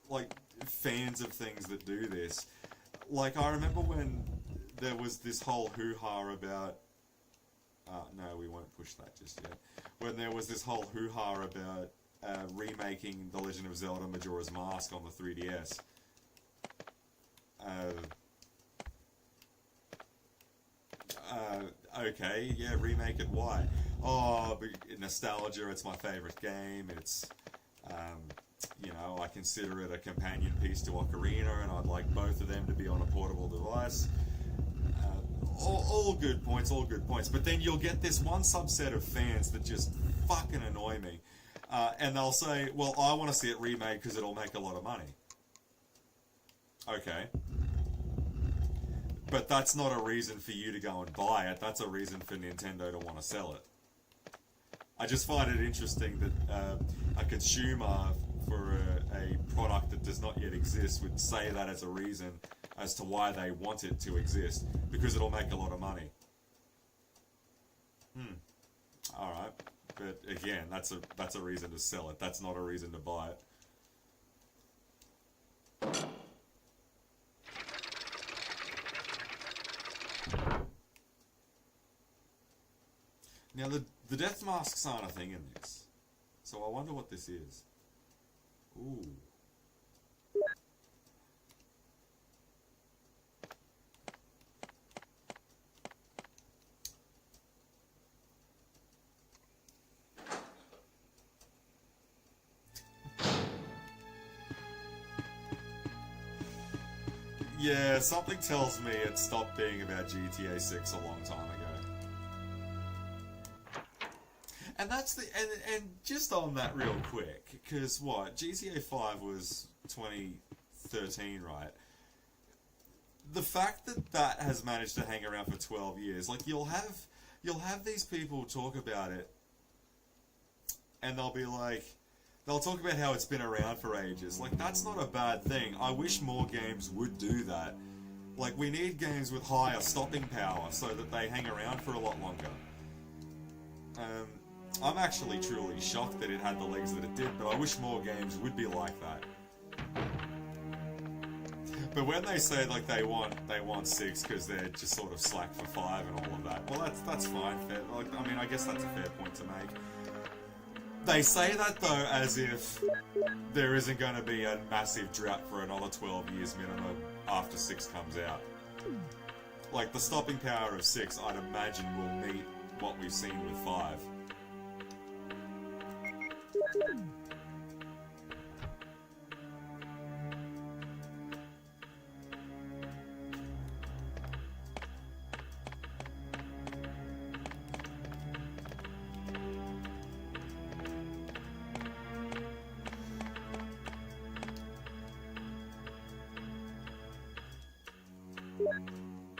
like, fans of things that do this. Like, I remember when there was this whole hoo-ha about... no, we won't push that just yet. When there was this whole hoo-ha about remaking The Legend of Zelda Majora's Mask on the 3DS. Okay, yeah, remake it, why? Oh, nostalgia, it's my favourite game, it's... you know, I consider it a companion piece to Ocarina, and I'd like both of them to be on a portable device. All good points, all good points. But then you'll get this one subset of fans that just fucking annoy me. And they'll say, well, I want to see it remade because it'll make a lot of money. Okay. But that's not a reason for you to go and buy it. That's a reason for Nintendo to want to sell it. I just find it interesting that a consumer for a product that does not yet exist would say that as a reason as to why they want it to exist, because it'll make a lot of money. Alright. But again, that's a reason to sell it. That's not a reason to buy it. Now, the death masks aren't a thing in this. So I wonder what this is. Ooh. Yeah, something tells me it stopped being about GTA 6 a long time ago. And that's the... And just on that real quick, because what? GTA 5 was 2013, right? The fact that that has managed to hang around for 12 years, like, you'll have these people talk about it, and they'll be like... They'll talk about how it's been around for ages. Like, that's not a bad thing. I wish more games would do that. Like, we need games with higher stopping power so that they hang around for a lot longer. I'm actually truly shocked that it had the legs that it did, but I wish more games would be like that. But when they say, like, they want 6 because they're just sort of slack for 5 and all of that, well, that's fine. Fair. Like, I mean, I guess that's a fair point to make. They say that, though, as if there isn't going to be a massive drought for another 12 years minimum after 6 comes out. Like, the stopping power of 6, I'd imagine, will meet what we've seen with 5.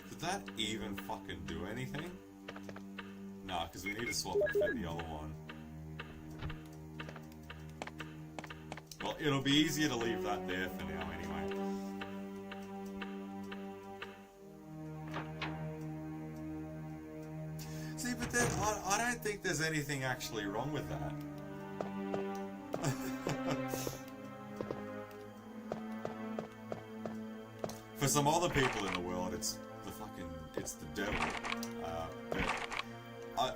Did that even fucking do anything? Nah, because we need to swap it for the other one. Well, it'll be easier to leave that there for now anyway. See, but then, I don't think there's anything actually wrong with that. For some other people in the world, it's the devil. But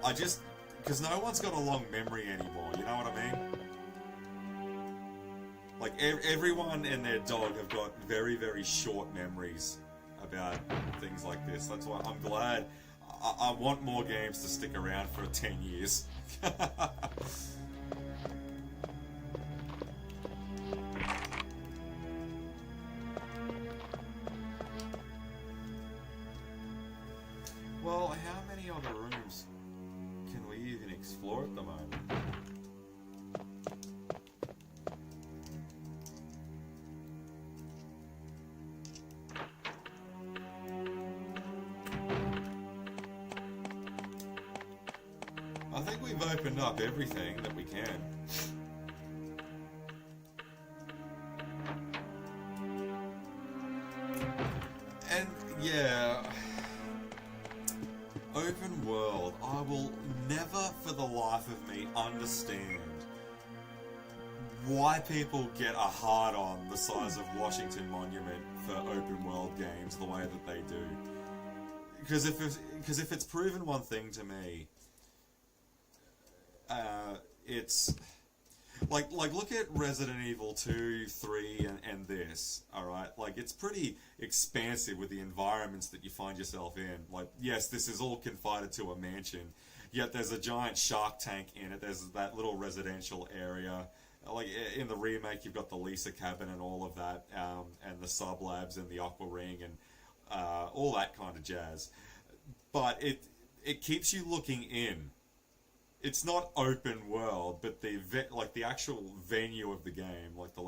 I just, because no one's got a long memory anymore, you know what I mean? Like, everyone and their dog have got very, very short memories about things like this. That's why I'm glad. I want more games to stick around for 10 years. Well, how many other rooms can we even explore at the moment? I think we've opened up everything that we can. And yeah, open world, I will never for the life of me understand why people get a hard on the size of Washington Monument for open world games the way that they do. Because if it's proven one thing to me, it's like look at Resident Evil 2, 3, and this, alright? Like, it's pretty expansive with the environments that you find yourself in. Like, yes, this is all confined to a mansion, yet there's a giant shark tank in it, there's that little residential area. Like, in the remake, you've got the Lisa cabin and all of that, and the sub-labs and the Aqua Ring and all that kind of jazz. But it keeps you looking in. It's not open world, but the actual venue of the game, like the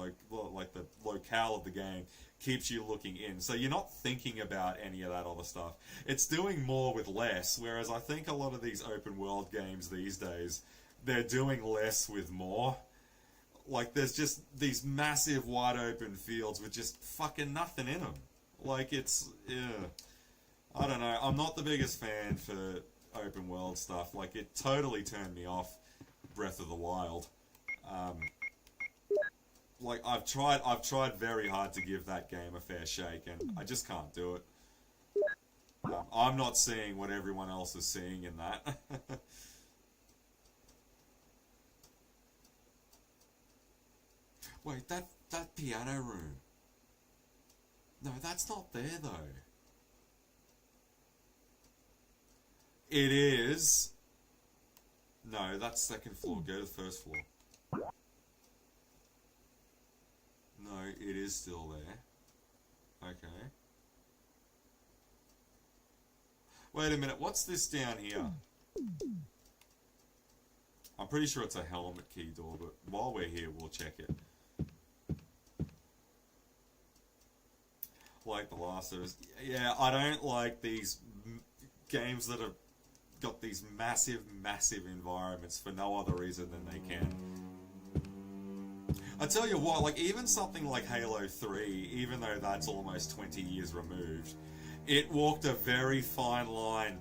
locale of the game, keeps you looking in. So you're not thinking about any of that other stuff. It's doing more with less, whereas I think a lot of these open world games these days, they're doing less with more. Like, there's just these massive wide open fields with just fucking nothing in them. Like, it's, I don't know. I'm not the biggest fan for open world stuff. Like, it totally turned me off Breath of the Wild. Like, I've tried very hard to give that game a fair shake, and I just can't do it. I'm not seeing what everyone else is seeing in that. Wait, that piano room. No, that's not there though. It is. No, that's second floor. Go to the first floor. No, it is still there. Okay. Wait a minute, what's this down here? I'm pretty sure it's a helmet key door, but while we're here, we'll check it. Like The Last of Us. Yeah, I don't like these games that have got these massive, massive environments for no other reason than they can. I tell you what, like, even something like Halo 3, even though that's almost 20 years removed, it walked a very fine line.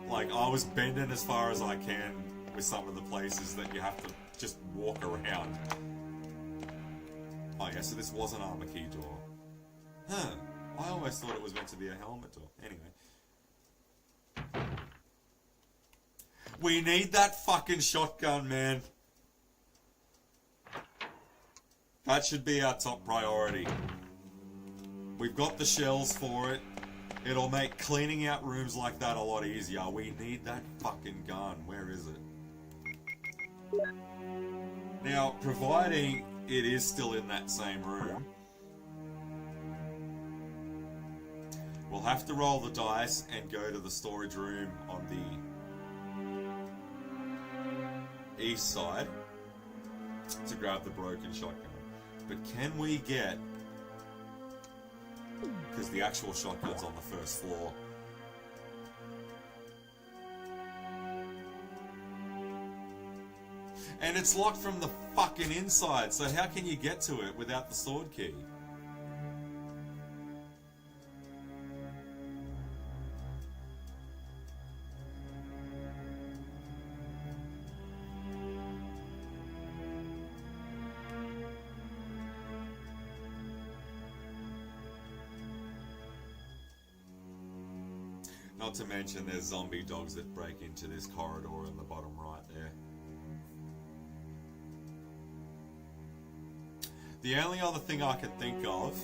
Like, I was bending as far as I can with some of the places that you have to just walk around. Oh yeah, so this was an armor key door. Huh. I always thought it was meant to be a helmet door. Anyway. We need that fucking shotgun, man. That should be our top priority. We've got the shells for it. It'll make cleaning out rooms like that a lot easier. We need that fucking gun. Where is it? Now, providing it is still in that same room, we'll have to roll the dice and go to the storage room on the east side to grab the broken shotgun. But can we get... because the actual shotgun's on the first floor. And it's locked from the fucking inside, so how can you get to it without the sword key? Not to mention there's zombie dogs that break into this corridor in the bottom right there. The only other thing I can think of,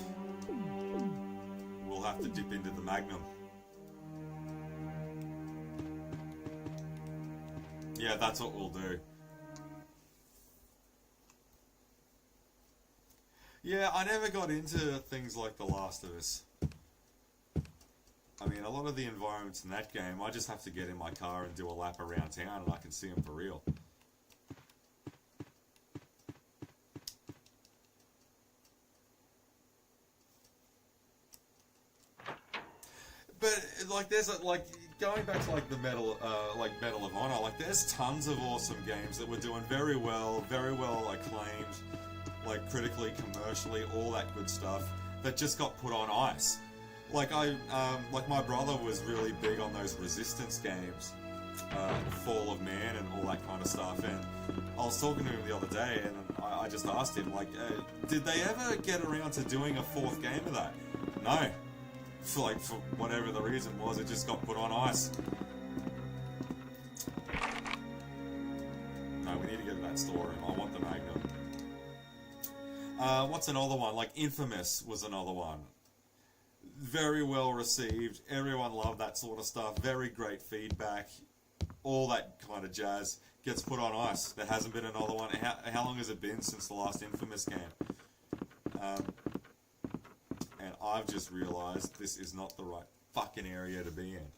we'll have to dip into the Magnum. Yeah, that's what we'll do. Yeah, I never got into things like The Last of Us. I mean, a lot of the environments in that game, I just have to get in my car and do a lap around town and I can see them for real. But, like, there's a, like, going back to, like, the Medal of Honor, like, there's tons of awesome games that were doing very well acclaimed, like, critically, commercially, all that good stuff, that just got put on ice. Like like my brother was really big on those Resistance games, Fall of Man and all that kind of stuff. And I was talking to him the other day, and I just asked him, like, did they ever get around to doing a fourth game of that? No, for whatever the reason was, it just got put on ice. No, we need to get to that storeroom. I want the Magnum. What's another one? Like Infamous was another one. Very well received. Everyone loved that sort of stuff. Very great feedback. All that kind of jazz gets put on ice. There hasn't been another one. How long has it been since the last Infamous game? And I've just realised this is not the right fucking area to be in.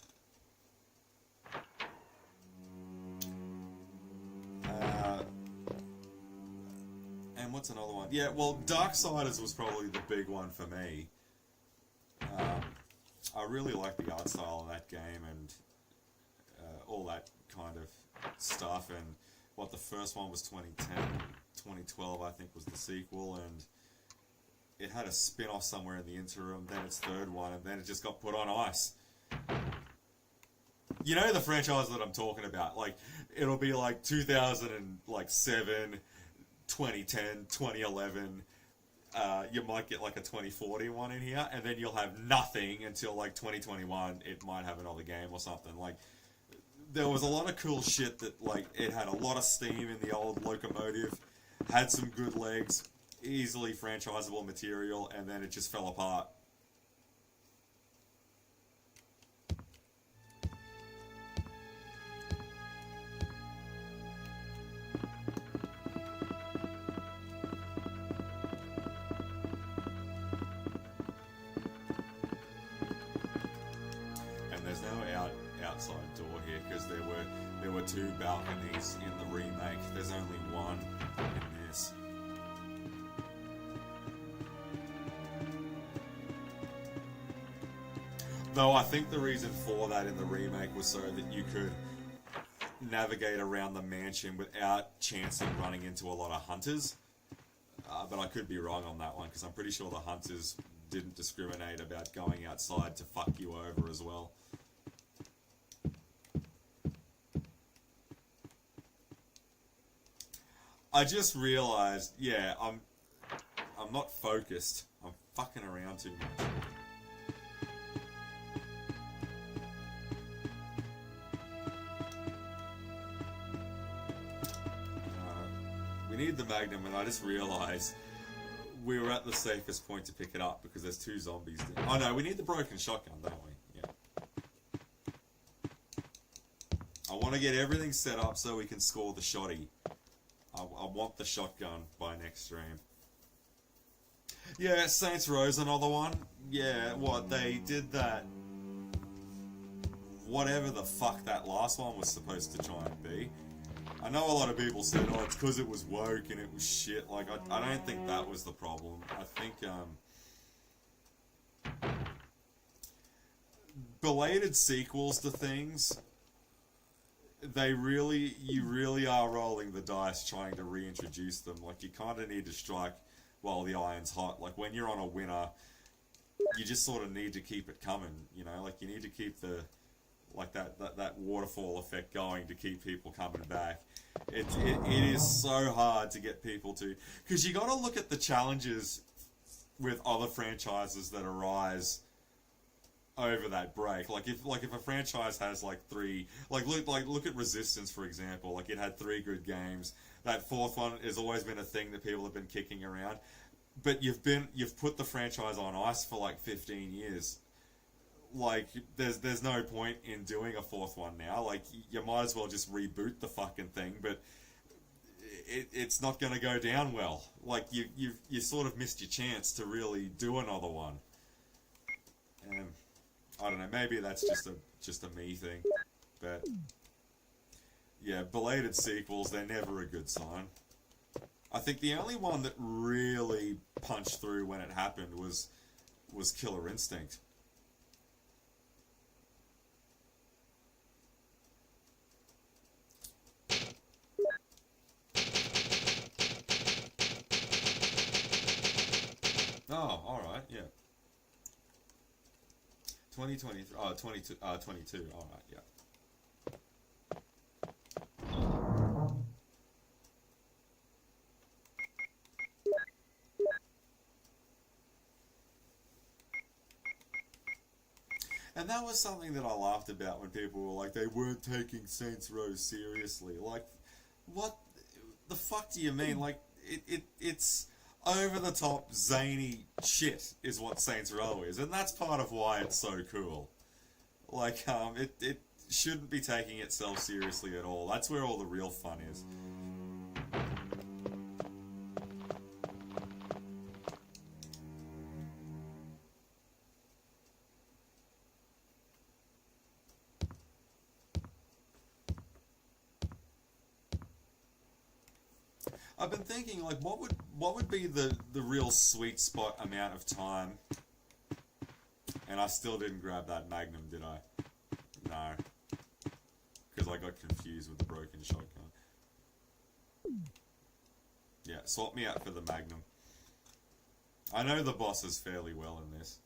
And what's another one? Yeah, well, Darksiders was probably the big one for me. I really like the art style of that game and all that kind of stuff. And what the first one was 2010, 2012 I think was the sequel, and it had a spin-off somewhere in the interim, then its third one, and then it just got put on ice. You know the franchise that I'm talking about, like, it'll be like 2007, 2010, 2011, you might get like a 2040 one in here, and then you'll have nothing until like 2021. It might have another game or something. Like, there was a lot of cool shit that, like, it had a lot of steam in the old locomotive, had some good legs, easily franchisable material, and then it just fell apart. Outside door here because there were two balconies in the remake. There's only one in this. Though I think the reason for that in the remake was so that you could navigate around the mansion without chancing running into a lot of hunters. But I could be wrong on that one because I'm pretty sure the hunters didn't discriminate about going outside to fuck you over as well. I just realized, yeah, I'm not focused. I'm fucking around too much. We need the Magnum, and I just realized we were at the safest point to pick it up because there's two zombies there. Oh no, we need the broken shotgun, don't we? want to get everything set up so we can score the shotty. I want the shotgun by next stream. Yeah, Saints Row's another one. Yeah, what, they did that... Whatever the fuck that last one was supposed to try and be. I know a lot of people said, oh, it's because it was woke and it was shit. Like, I don't think that was the problem. I think, belated sequels to things, you really are rolling the dice trying to reintroduce them. Like, you kind of need to strike while the iron's hot. Like, when you're on a winner, you just sort of need to keep it coming, you know? Like, you need to keep the... like that waterfall effect going to keep people coming back. It is so hard to get people to, because you got to look at the challenges with other franchises that arise over that break. Like if a franchise has like three, look at Resistance for example. Like it had 3 good games. That 4th one has always been a thing that people have been kicking around. But you've put the franchise on ice for like 15 years. Like, there's no point in doing a 4th one now. Like, you might as well just reboot the fucking thing, but it's not going to go down well. Like, you sort of missed your chance to really do another one. And I don't know, maybe that's just a me thing, but yeah, belated sequels, they're never a good sign. I think the only one that really punched through when it happened was Killer Instinct. Oh, alright, yeah. 2023, 22, alright, yeah. And that was something that I laughed about when people were like, they weren't taking Saints Row seriously. Like, what the fuck do you mean? Like, it's over-the-top, zany shit is what Saints Row is. And that's part of why it's so cool. Like, it shouldn't be taking itself seriously at all. That's where all the real fun is. I've been thinking, like, what would be the real sweet spot amount of time? And I still didn't grab that Magnum, did I? No. Because I got confused with the broken shotgun. Yeah, swap me out for the Magnum. I know the bosses fairly well in this.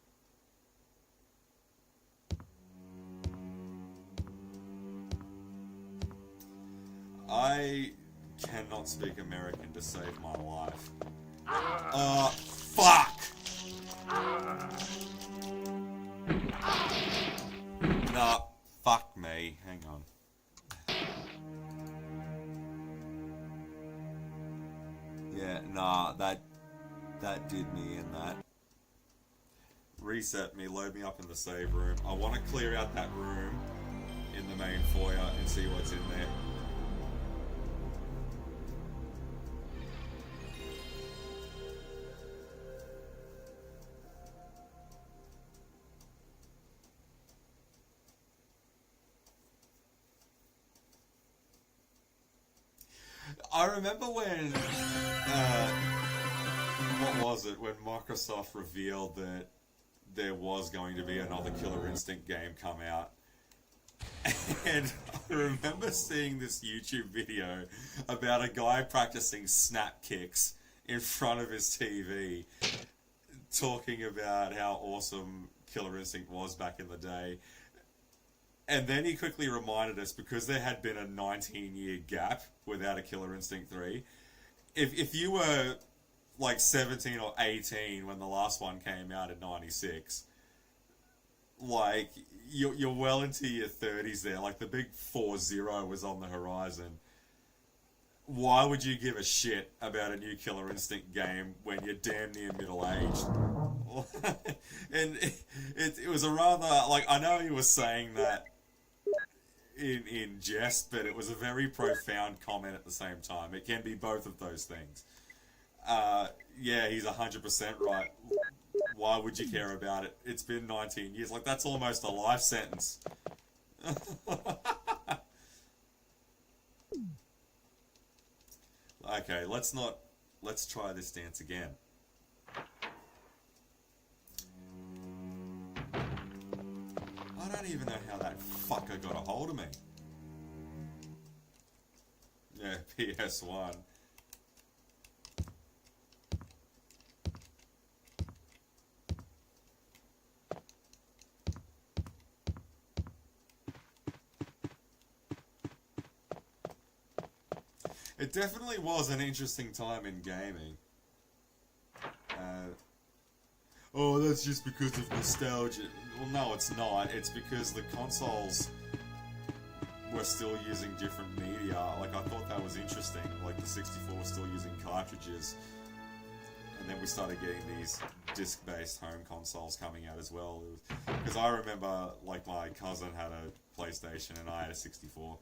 I cannot speak American to save my life. Fuck! Nah, fuck me. Hang on. Yeah, nah, that did me in that. Reset me, load me up in the save room. I want to clear out that room in the main foyer and see what's in there. I remember when, what was it, when Microsoft revealed that there was going to be another Killer Instinct game come out. And I remember seeing this YouTube video about a guy practicing snap kicks in front of his TV, talking about how awesome Killer Instinct was back in the day. And then he quickly reminded us, because there had been a 19-year gap without a Killer Instinct 3, if you were like 17 or 18 when the last one came out in 96, like, you're well into your 30s there, like the big 4-0 was on the horizon. Why would you give a shit about a new Killer Instinct game when you're damn near middle-aged? And it was a rather, like, I know he was saying that in jest, but it was a very profound comment at the same time. It can be both of those things. Yeah, he's 100% right. Why would you care about it? It's been 19 years. Like, that's almost a life sentence. Okay, let's try this dance again. I don't even know how that fucker got a hold of me. Yeah, PS1. It definitely was an interesting time in gaming. Oh, that's just because of nostalgia. Well, no, it's not. It's because the consoles were still using different media. Like, I thought that was interesting. Like, the 64 was still using cartridges. And then we started getting these disc-based home consoles coming out as well. Because I remember, like, my cousin had a PlayStation and I had a 64.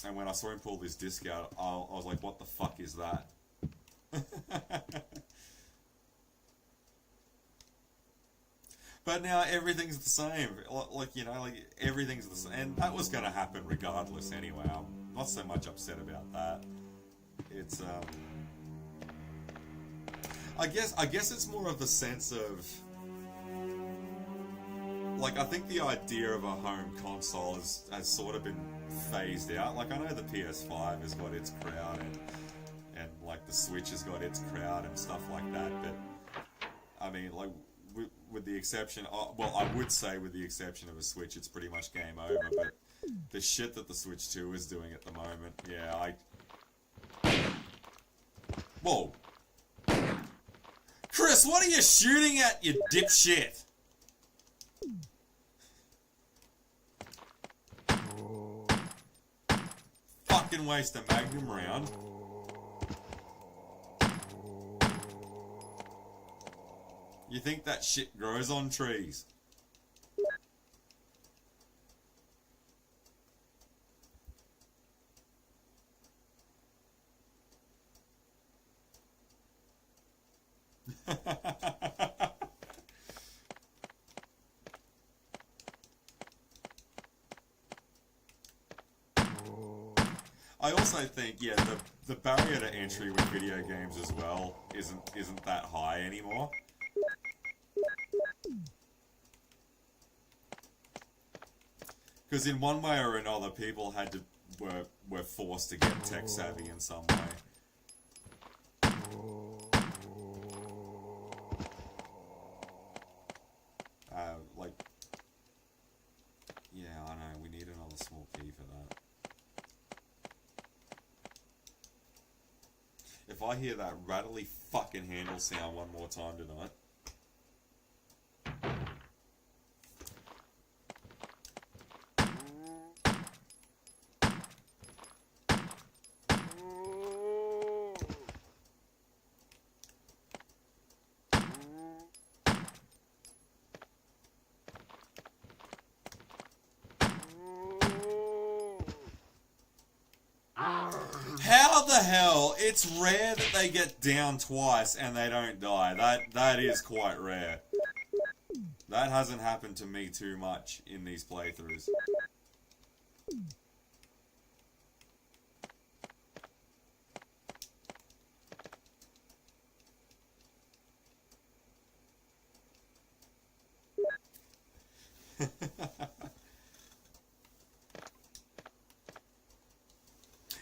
And when I saw him pull this disc out, I was like, what the fuck is that? But now everything's the same. Like, you know, like, everything's the same. And that was going to happen regardless anyway. I'm not so much upset about that. It's, I guess it's more of a sense of, like, I think the idea of a home console has sort of been phased out. Like, I know the PS5 has got its crowd and like the Switch has got its crowd and stuff like that, but I mean, like, with the exception, well, I would say with the exception of a Switch, it's pretty much game over, but the shit that the Switch 2 is doing at the moment, yeah, Whoa! Chris, what are you shooting at, you dipshit? Fucking waste a magnum round. You think that shit grows on trees? I also think, yeah, the barrier to entry with video games as well isn't that high anymore. Because in one way or another, people were forced to get tech savvy in some way. Like, yeah, I know, we need another small key for that. If I hear that rattly fucking handle sound one more time tonight. How the hell? It's rare that they get down twice and they don't die. That is quite rare. That hasn't happened to me too much in these playthroughs.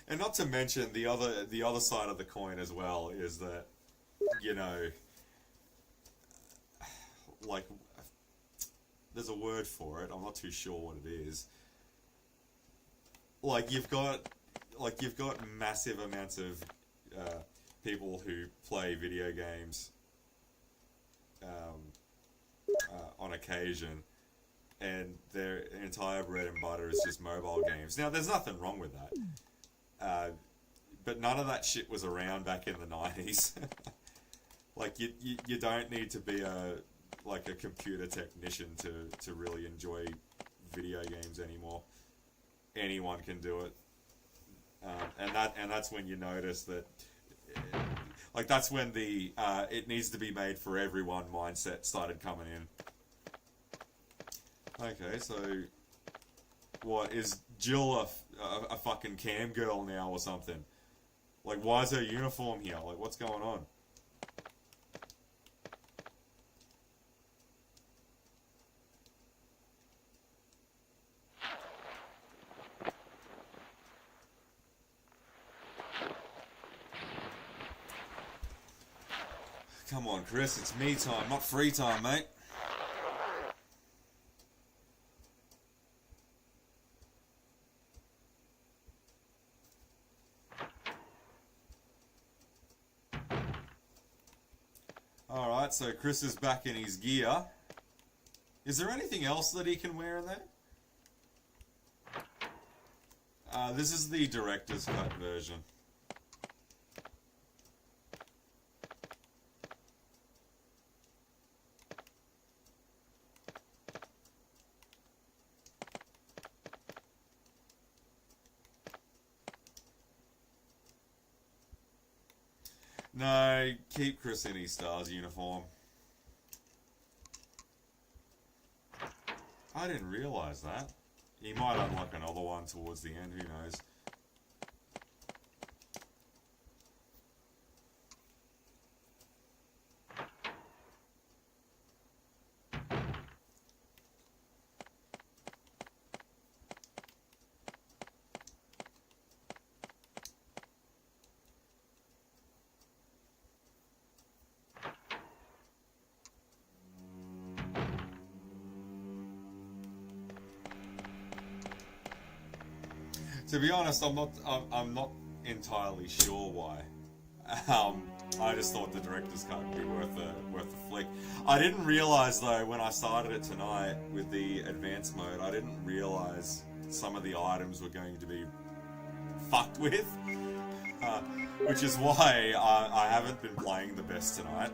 And not to mention the other side of the coin as well is that, you know, like, there's a word for it. I'm not too sure what it is. Like, you've got massive amounts of people who play video games on occasion, and their entire bread and butter is just mobile games. Now, there's nothing wrong with that. But none of that shit was around back in the 90s. Like, you don't need to be a computer technician to really enjoy video games anymore. Anyone can do it, and that's when you notice that, like, that's when the it needs to be made for everyone mindset started coming in. Okay, so what is Jill a fucking cam girl now or something? Like, why is her uniform here? Like, what's going on? Come on, Chris, it's me time, not free time, mate. Alright, so Chris is back in his gear. Is there anything else that he can wear in there? This is the director's cut version. No, keep Chris in his S.T.A.R.S uniform. I didn't realise that. He might unlock another one towards the end, who knows. To be honest, I'm not entirely sure why. I just thought the director's cut would be worth a flick. I didn't realise though when I started it tonight with the advanced mode, I didn't realise some of the items were going to be fucked with, which is why I haven't been playing the best tonight.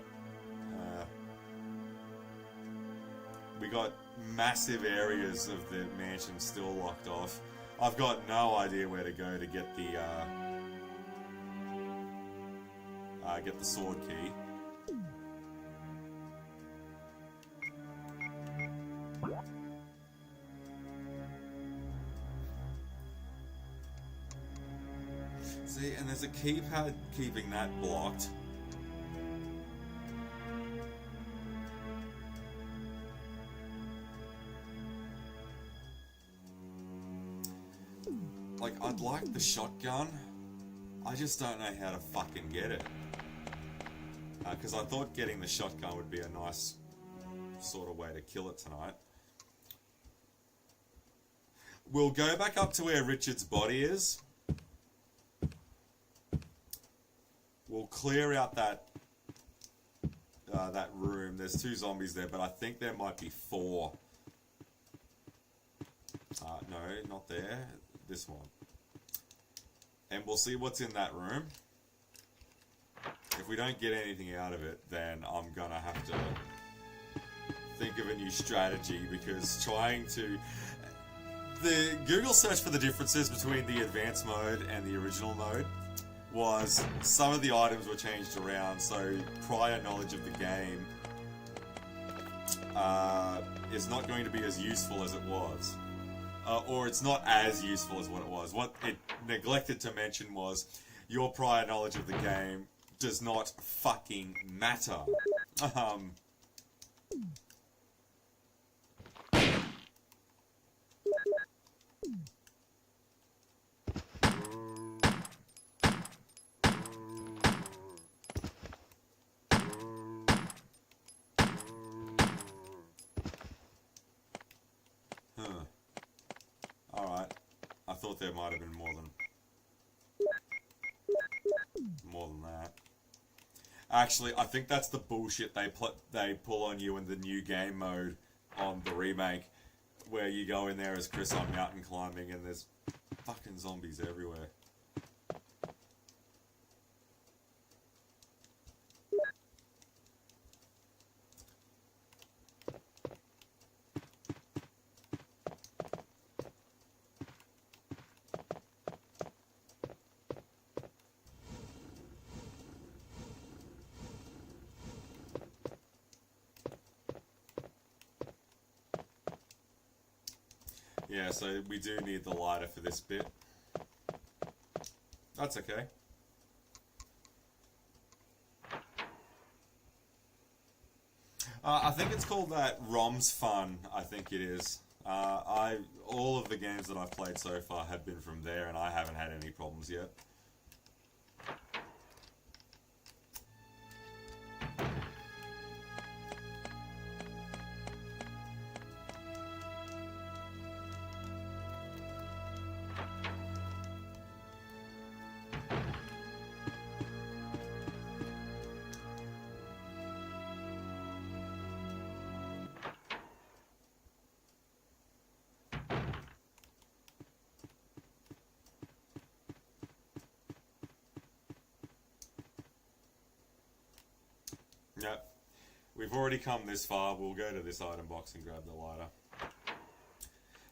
We got massive areas of the mansion still locked off. I've got no idea where to go to get the sword key. See, and there's a keypad keeping that blocked. Like, I'd like the shotgun. I just don't know how to fucking get it. Because I thought getting the shotgun would be a nice sort of way to kill it tonight. We'll go back up to where Richard's body is. We'll clear out that room. There's 2 zombies there, but I think there might be 4. No, not there. This one. And we'll see what's in that room. If we don't get anything out of it, then I'm gonna have to think of a new strategy, because trying to... The Google search for the differences between the advanced mode and the original mode was some of the items were changed around, so prior knowledge of the game is not going to be as useful as it was. Or it's not as useful as what it was. What it neglected to mention was your prior knowledge of the game does not fucking matter. Alright. I thought there might have been more than that. Actually, I think that's the bullshit they pull on you in the new game mode on the remake, where you go in there as Chris on mountain climbing and there's fucking zombies everywhere. Yeah, so we do need the lighter for this bit. That's okay. I think it's called that ROM's Fun, I think it is. All of the games that I've played so far have been from there, and I haven't had any problems yet. Yep. We've already come this far. We'll go to this item box and grab the lighter.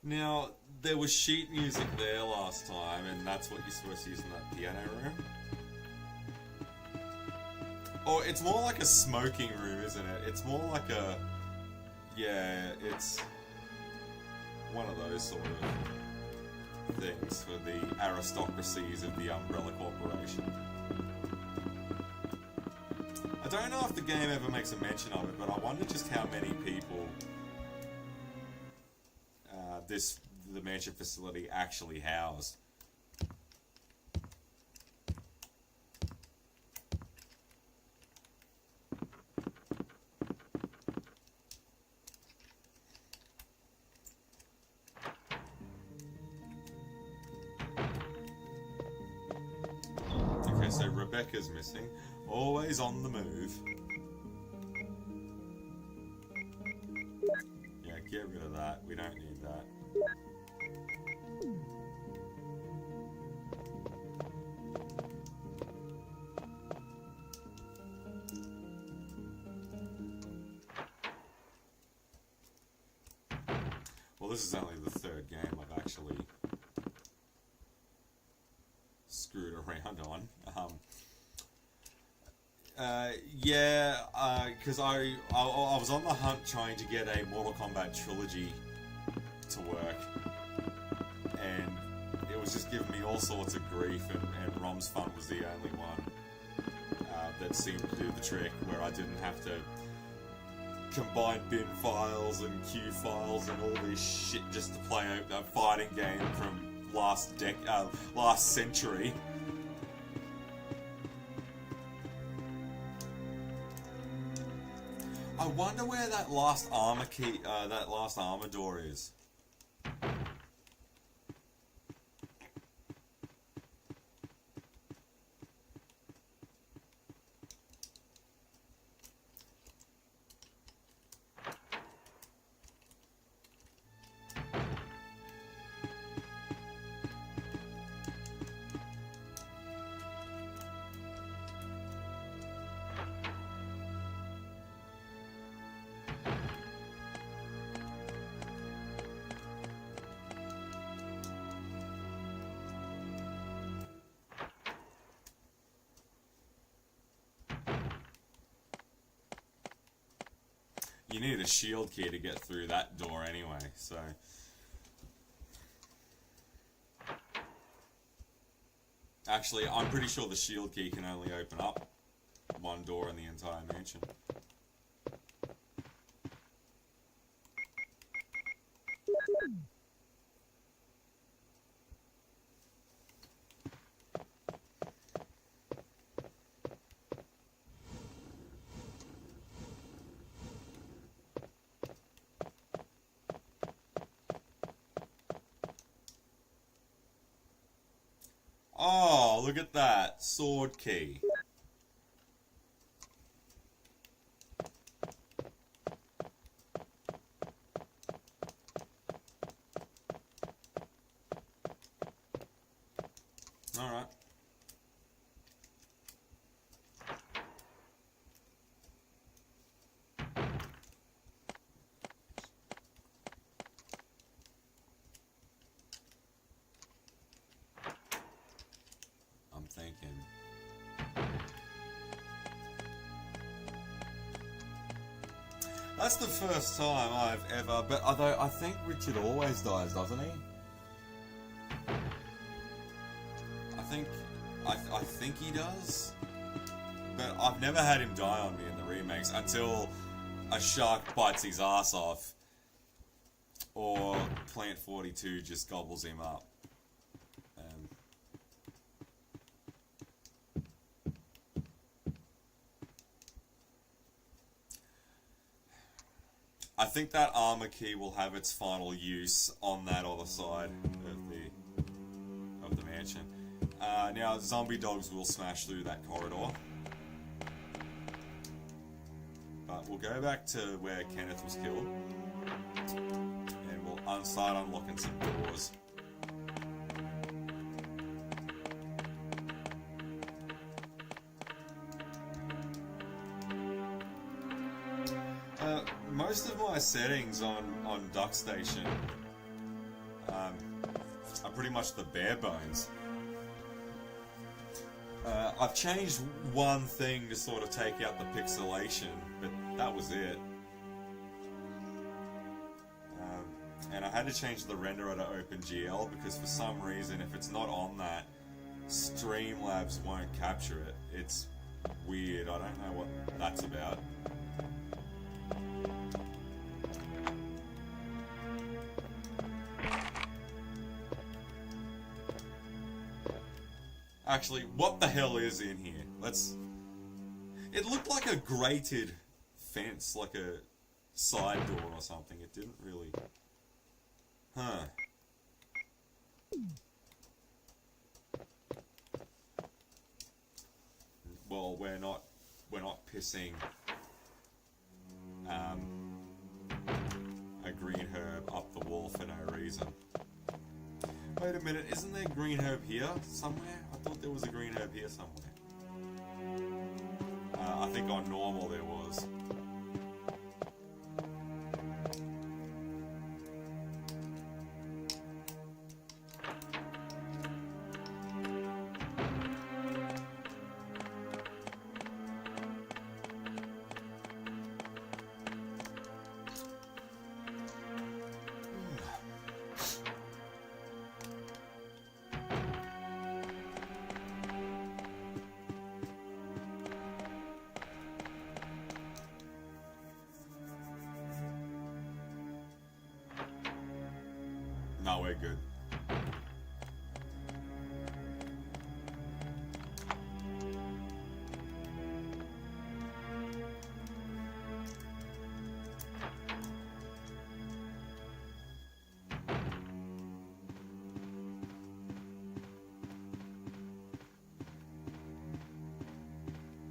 Now, there was sheet music there last time, and that's what you're supposed to use in that piano room. Or it's more like a smoking room, isn't it? It's more like a... Yeah, it's one of those sort of things for the aristocracies of the Umbrella Corporation. I don't know if the game ever makes a mention of it, but I wonder just how many people the mansion facility actually housed. Okay, so Rebecca's missing. Always on the move. Yeah, get rid of that. We don't need that. Well, this is only the third game I've actually screwed around on. Yeah, because I was on the hunt trying to get a Mortal Kombat trilogy to work, and it was just giving me all sorts of grief, and ROM's Fun was the only one that seemed to do the trick, where I didn't have to combine bin files and queue files and all this shit just to play a fighting game from last century. I wonder where that last armor key, that last armor door is. You need a shield key to get through that door anyway, so... Actually, I'm pretty sure the shield key can only open up one door in the entire mansion. Oh, look at that. Sword key. Alright. I'm thinking. That's the first time I've ever... But although I think Richard always dies, doesn't he? I think he does. But I've never had him die on me in the remakes until a shark bites his ass off. Or Plant 42 just gobbles him up. I think that armor key will have its final use on that other side of the mansion. Now, zombie dogs will smash through that corridor. But we'll go back to where Kenneth was killed. And we'll start unlocking some doors. Most of my settings on Duck Station are pretty much the bare bones. I've changed one thing to sort of take out the pixelation, but that was it. And I had to change the renderer to OpenGL because for some reason, if it's not on that, Streamlabs won't capture it. It's weird. I don't know what that's about. Actually, what the hell is in here? It looked like a grated fence, like a side door or something. It didn't really... Huh. Well, we're not pissing a green herb up the wall for no reason. Wait a minute, isn't there green herb here somewhere? I thought there was a green herb here somewhere. I think on normal there was. No, we're good.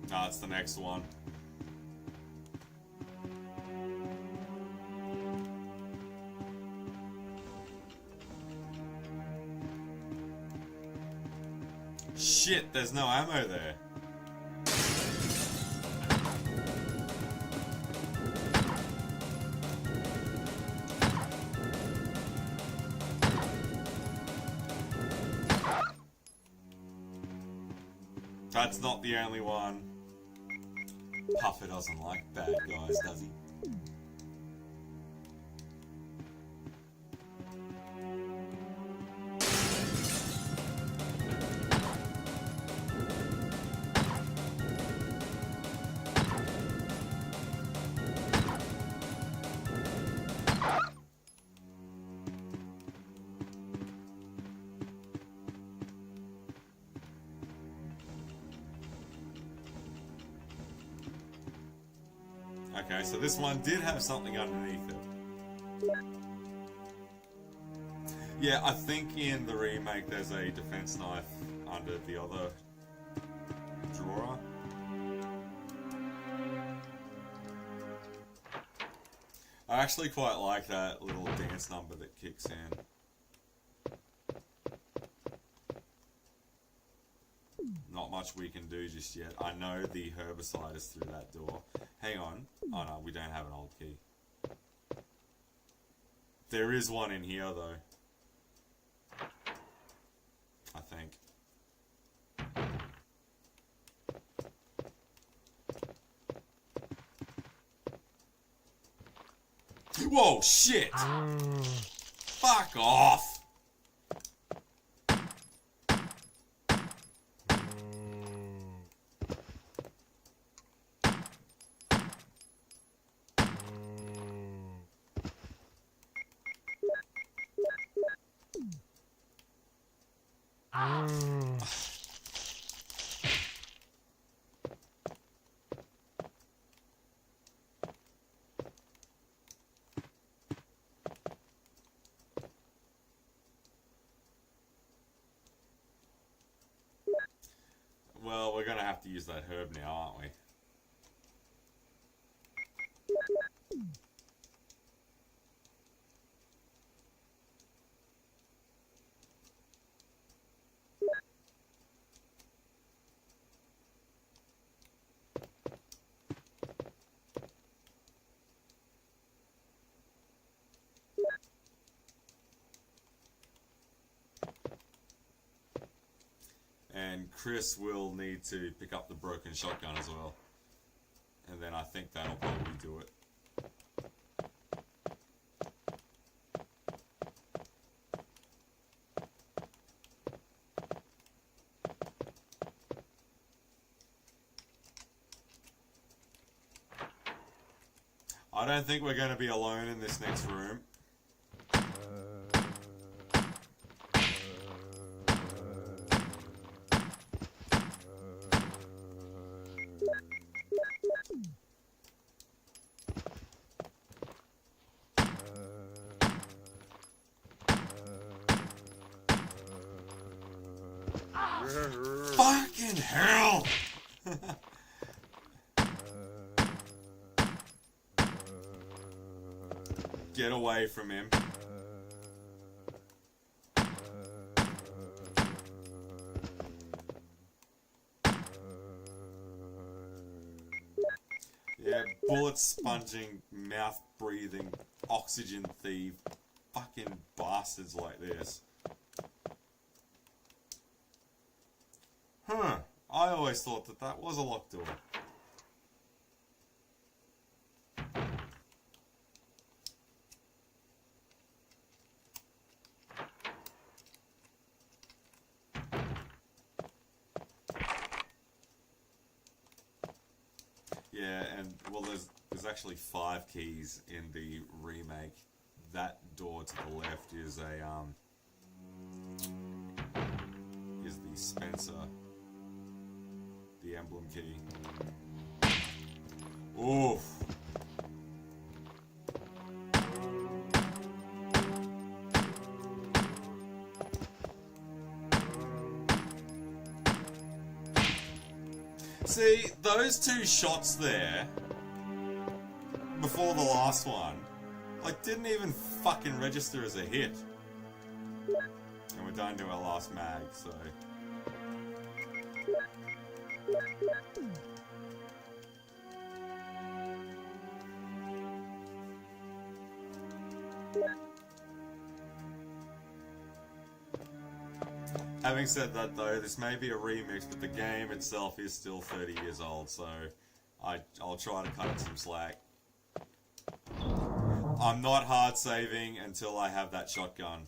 No, it's the next one. Shit, there's no ammo there. That's not the only one. Puffer doesn't like bad guys, does he? Okay, so this one did have something underneath it. Yeah, I think in the remake there's a defense knife under the other drawer. I actually quite like that little dance number that kicks in. Not much we can do just yet. I know the herbicide is through that door. Hang on. Oh no, we don't have an old key. There is one in here though. I think. Whoa, shit! Fuck off! Well, we're gonna have to use that herb now, aren't we? And Chris will need to pick up the broken shotgun as well. And then I think that'll probably do it. I don't think we're going to be alone in this next room. Fucking hell! Get away from him. Yeah, bullet sponging, mouth breathing, oxygen thief, fucking bastards like this. Huh, I always thought that that was a locked door. Yeah, and well, there's actually 5 keys in the remake. That door to the left is a is the Spencer, the emblem key. Oof. See, those 2 shots there, before the last one, like, didn't even fucking register as a hit. And we're down to our last mag, so... Having said that though, this may be a remix, but the game itself is still 30 years old, so I'll try to cut it some slack. I'm not hard saving until I have that shotgun.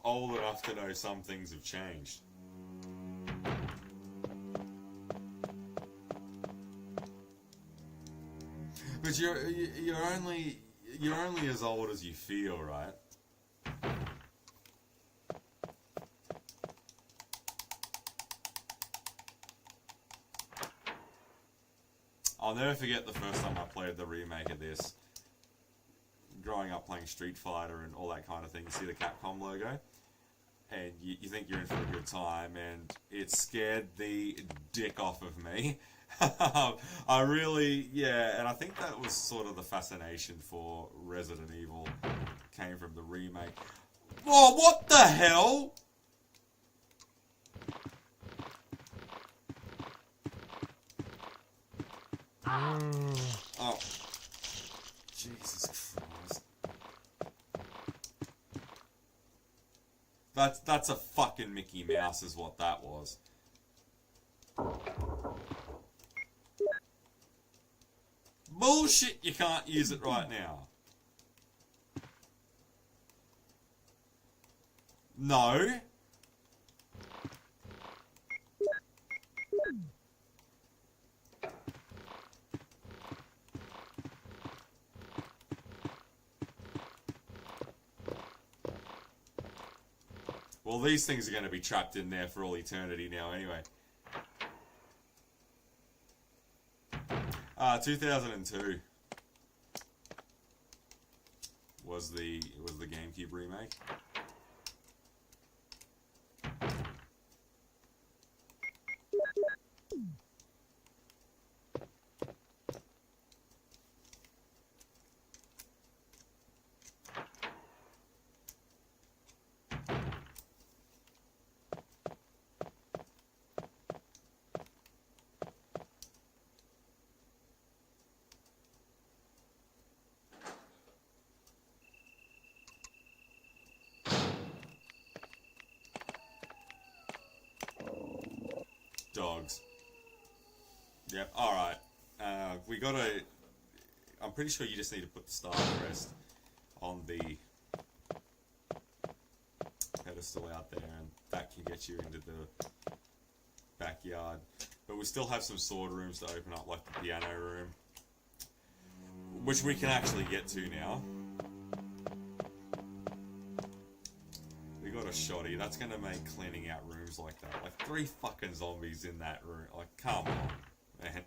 Old enough to know some things have changed. But you're only as old as you feel, right? I'll never forget the first time I played the remake of this. Growing up playing Street Fighter and all that kind of thing, you see the Capcom logo, and you think you're in for a good time, and it scared the dick off of me. I really, yeah, and I think that was sort of the fascination for Resident Evil, came from the remake. Whoa, what the hell? Oh. Jesus Christ. That's a fucking Mickey Mouse is what that was. Bullshit, you can't use it right now. No. Well, these things are going to be trapped in there for all eternity now anyway. 2002 was the GameCube remake. Dogs. Yep, alright. We gotta... I'm pretty sure you just need to put the star crest on the pedestal out there, and that can get you into the backyard. But we still have some sword rooms to open up, like the piano room, which we can actually get to now. We got a shoddy. That's gonna make cleaning out rooms like that. Like 3 fucking zombies in that room. Like, come on, man.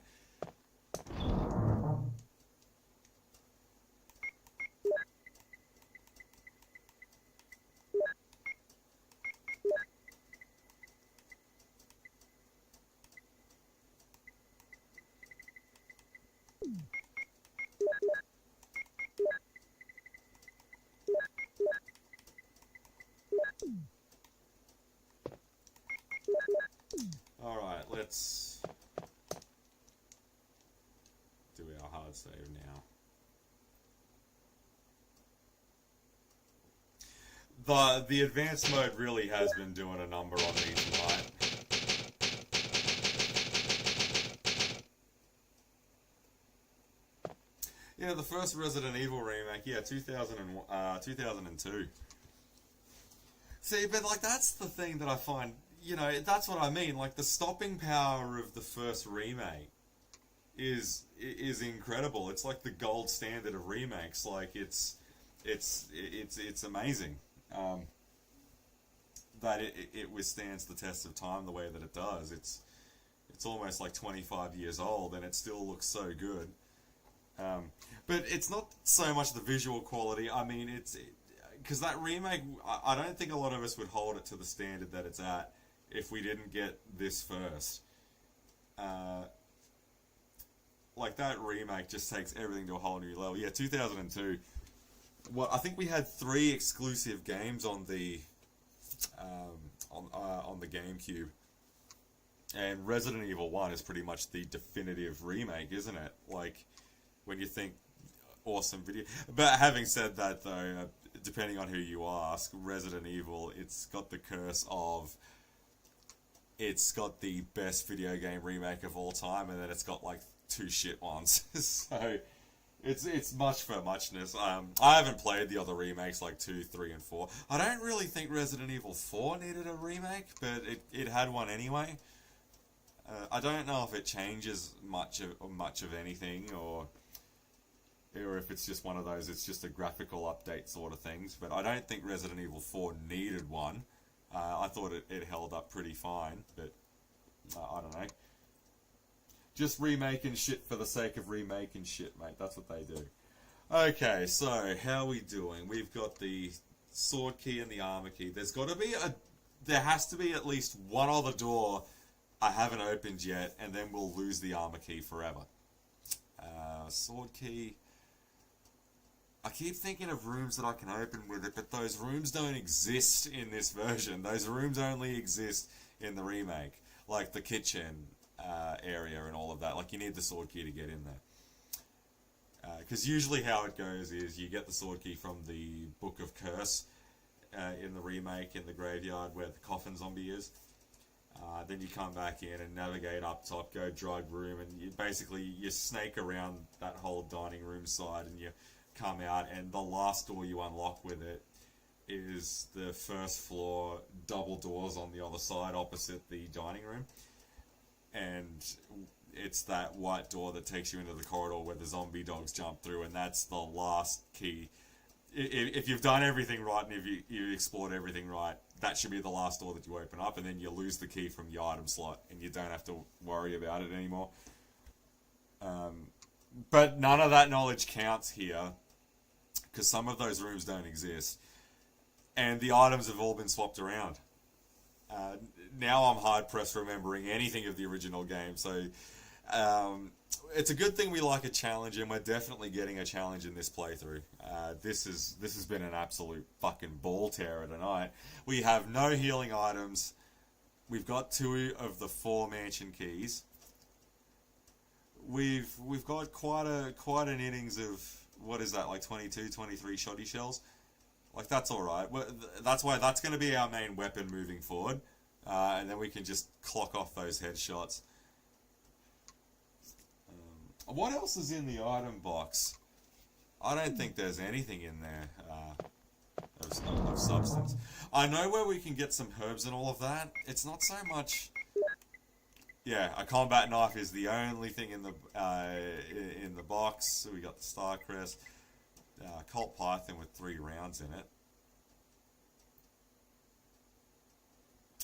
Alright, let's do our hard save now. The advanced mode really has been doing a number on these tonight. Yeah, the first Resident Evil remake, yeah, 2002. See, but like that's the thing that I find, you know, that's what I mean. Like the stopping power of the first remake is incredible. It's like the gold standard of remakes. Like it's amazing that it withstands the test of time the way that it does. It's almost like 25 years old and it still looks so good. But it's not so much the visual quality. I mean, because that remake, I don't think a lot of us would hold it to the standard that it's at if we didn't get this first. Like that remake just takes everything to a whole new level. Yeah, 2002. Well, I think we had 3 exclusive games on the on the GameCube, and Resident Evil 1 is pretty much the definitive remake, isn't it? Like when you think awesome video. But having said that, though, depending on who you ask, Resident Evil, it's got the curse of it's got the best video game remake of all time, and then it's got like 2 shit ones. So it's much for muchness. I haven't played the other remakes like 2, 3, and 4. I don't really think Resident Evil 4 needed a remake, but it had one anyway. I don't know if it changes much of anything, or if it's just one of those, it's just a graphical update sort of things. But I don't think Resident Evil 4 needed one. I thought it held up pretty fine, but I don't know. Just remaking shit for the sake of remaking shit, mate. That's what they do. Okay, so how are we doing? We've got the sword key and the armor key. There has to be at least one other door I haven't opened yet, and then we'll lose the armor key forever. Sword key. I keep thinking of rooms that I can open with it, but those rooms don't exist in this version. Those rooms only exist in the remake. Like the kitchen area and all of that. Like you need the sword key to get in Because usually how it goes is you get the sword key from the Book of Curse in the remake in the graveyard where the coffin zombie is. Then you come back in and navigate up top, go drug room, and you snake around that whole dining room side, and you come out, and the last door you unlock with it is the first floor double doors on the other side opposite the dining room, and it's that white door that takes you into the corridor where the zombie dogs jump through, and that's the last key. If you've done everything right and if you explored everything right, that should be the last door that you open up, and then you lose the key from your item slot, and you don't have to worry about it anymore. But none of that knowledge counts here, because some of those rooms don't exist, and the items have all been swapped around. Now I'm hard-pressed remembering anything of the original game, so it's a good thing we like a challenge, and we're definitely getting a challenge in this playthrough. This has been an absolute fucking ball terror tonight. We have no healing items. We've got 2 of the 4 mansion keys. We've got quite an innings of, what is that, like 22, 23 shoddy shells? Like, that's alright. That's why that's going to be our main weapon moving forward. And then we can just clock off those headshots. What else is in the item box? I don't think there's anything in there of substance. I know where we can get some herbs and all of that. It's not so much... Yeah, a combat knife is the only thing in the box. So we got the S.T.A.R.S. Colt Python with 3 rounds in it.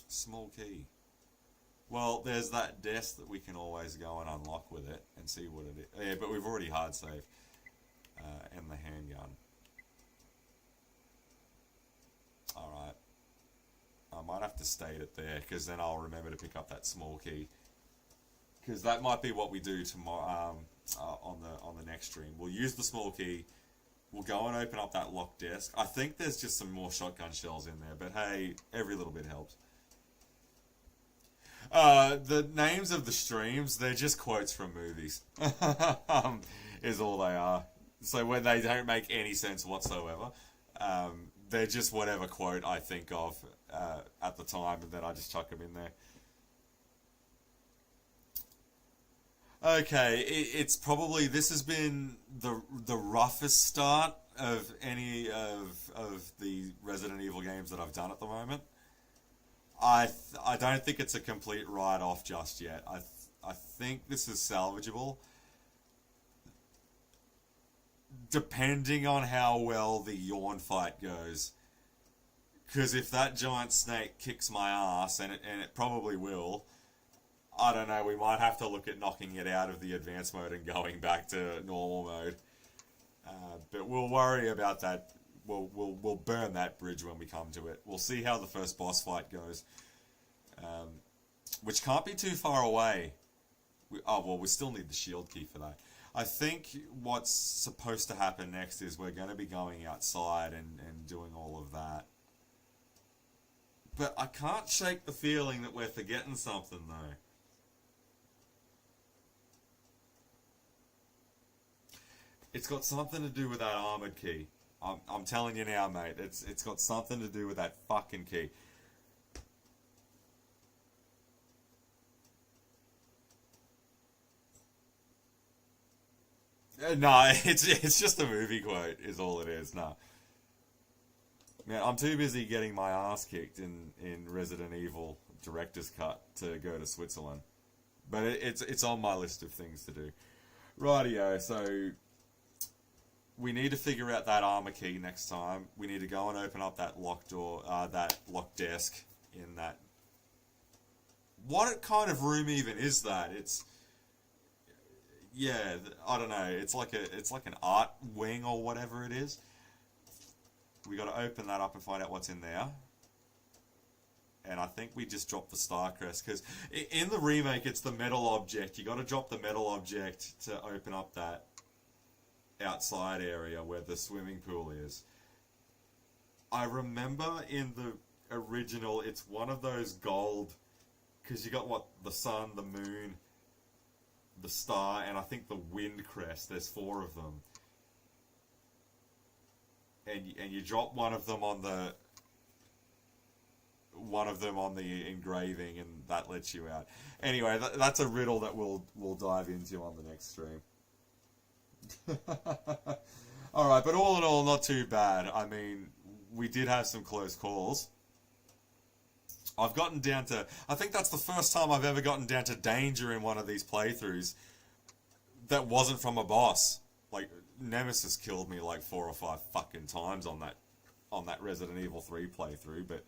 Small key. Well, there's that desk that we can always go and unlock with it and see what it is. Yeah, but we've already hard saved. And the handgun. Alright. I might have to state it there, because then I'll remember to pick up that small key. Because that might be what we do tomorrow on the next stream. We'll use the small key. We'll go and open up that locked desk. I think there's just some more shotgun shells in there, but hey, every little bit helps. The names of the streams, they're just quotes from movies. Is all they are. So when they don't make any sense whatsoever, they're just whatever quote I think of at the time, and then I just chuck them in there. Okay, it's probably, this has been the roughest start of any of the Resident Evil games that I've done at the moment. I don't think it's a complete write-off just yet. I think this is salvageable, depending on how well the yawn fight goes. Because if that giant snake kicks my ass, and it probably will, I don't know, we might have to look at knocking it out of the advanced mode and going back to normal mode. But we'll worry about that. We'll burn that bridge when we come to it. We'll see how the first boss fight goes. Which can't be too far away. We still need the shield key for that. I think what's supposed to happen next is we're going to be going outside and doing all of that. But I can't shake the feeling that we're forgetting something, though. It's got something to do with that armored key. I'm telling you now, mate. It's got something to do with that fucking key. No, it's just a movie quote, is all it is. No. Man, I'm too busy getting my ass kicked in Resident Evil Director's Cut to go to Switzerland. But it's on my list of things to do. Rightio, so we need to figure out that armor key next time. We need to go and open up that locked door, that locked desk in that... What kind of room even is that? It's... Yeah, I don't know. It's like an art wing or whatever it is. We got to open that up and find out what's in there. And I think we just dropped the S.T.A.R.S. because in the remake it's the metal object. You got to drop the metal object to open up that outside area where the swimming pool is. I remember in the original it's one of those gold, because you got what, the sun, the moon, the star, and I think the wind crest. There's 4 of them. and you drop one of them on the engraving, and that lets you out. Anyway, that's a riddle that we'll dive into on the next stream. Alright, but all in all, not too bad. I mean, we did have some close calls. I've gotten down to... I think that's the first time I've ever gotten down to danger in one of these playthroughs that wasn't from a boss. Like, Nemesis killed me like 4 or 5 fucking times on that Resident Evil 3 playthrough, but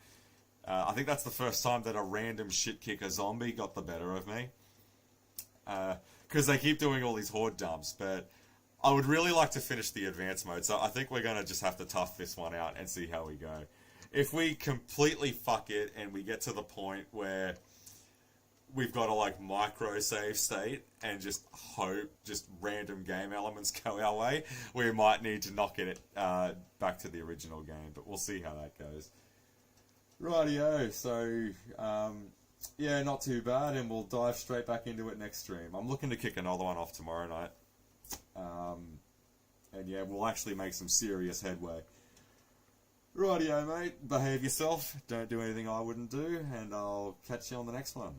I think that's the first time that a random shit-kicker zombie got the better of me. Because they keep doing all these horde dumps, but I would really like to finish the advanced mode, so I think we're going to just have to tough this one out and see how we go. If we completely fuck it and we get to the point where we've got to like micro save state and just hope just random game elements go our way, we might need to knock it back to the original game, but we'll see how that goes. Rightio, so yeah, not too bad, and we'll dive straight back into it next stream. I'm looking to kick another one off tomorrow night, and yeah, we'll actually make some serious headway. Rightio, mate, behave yourself, don't do anything I wouldn't do, and I'll catch you on the next one.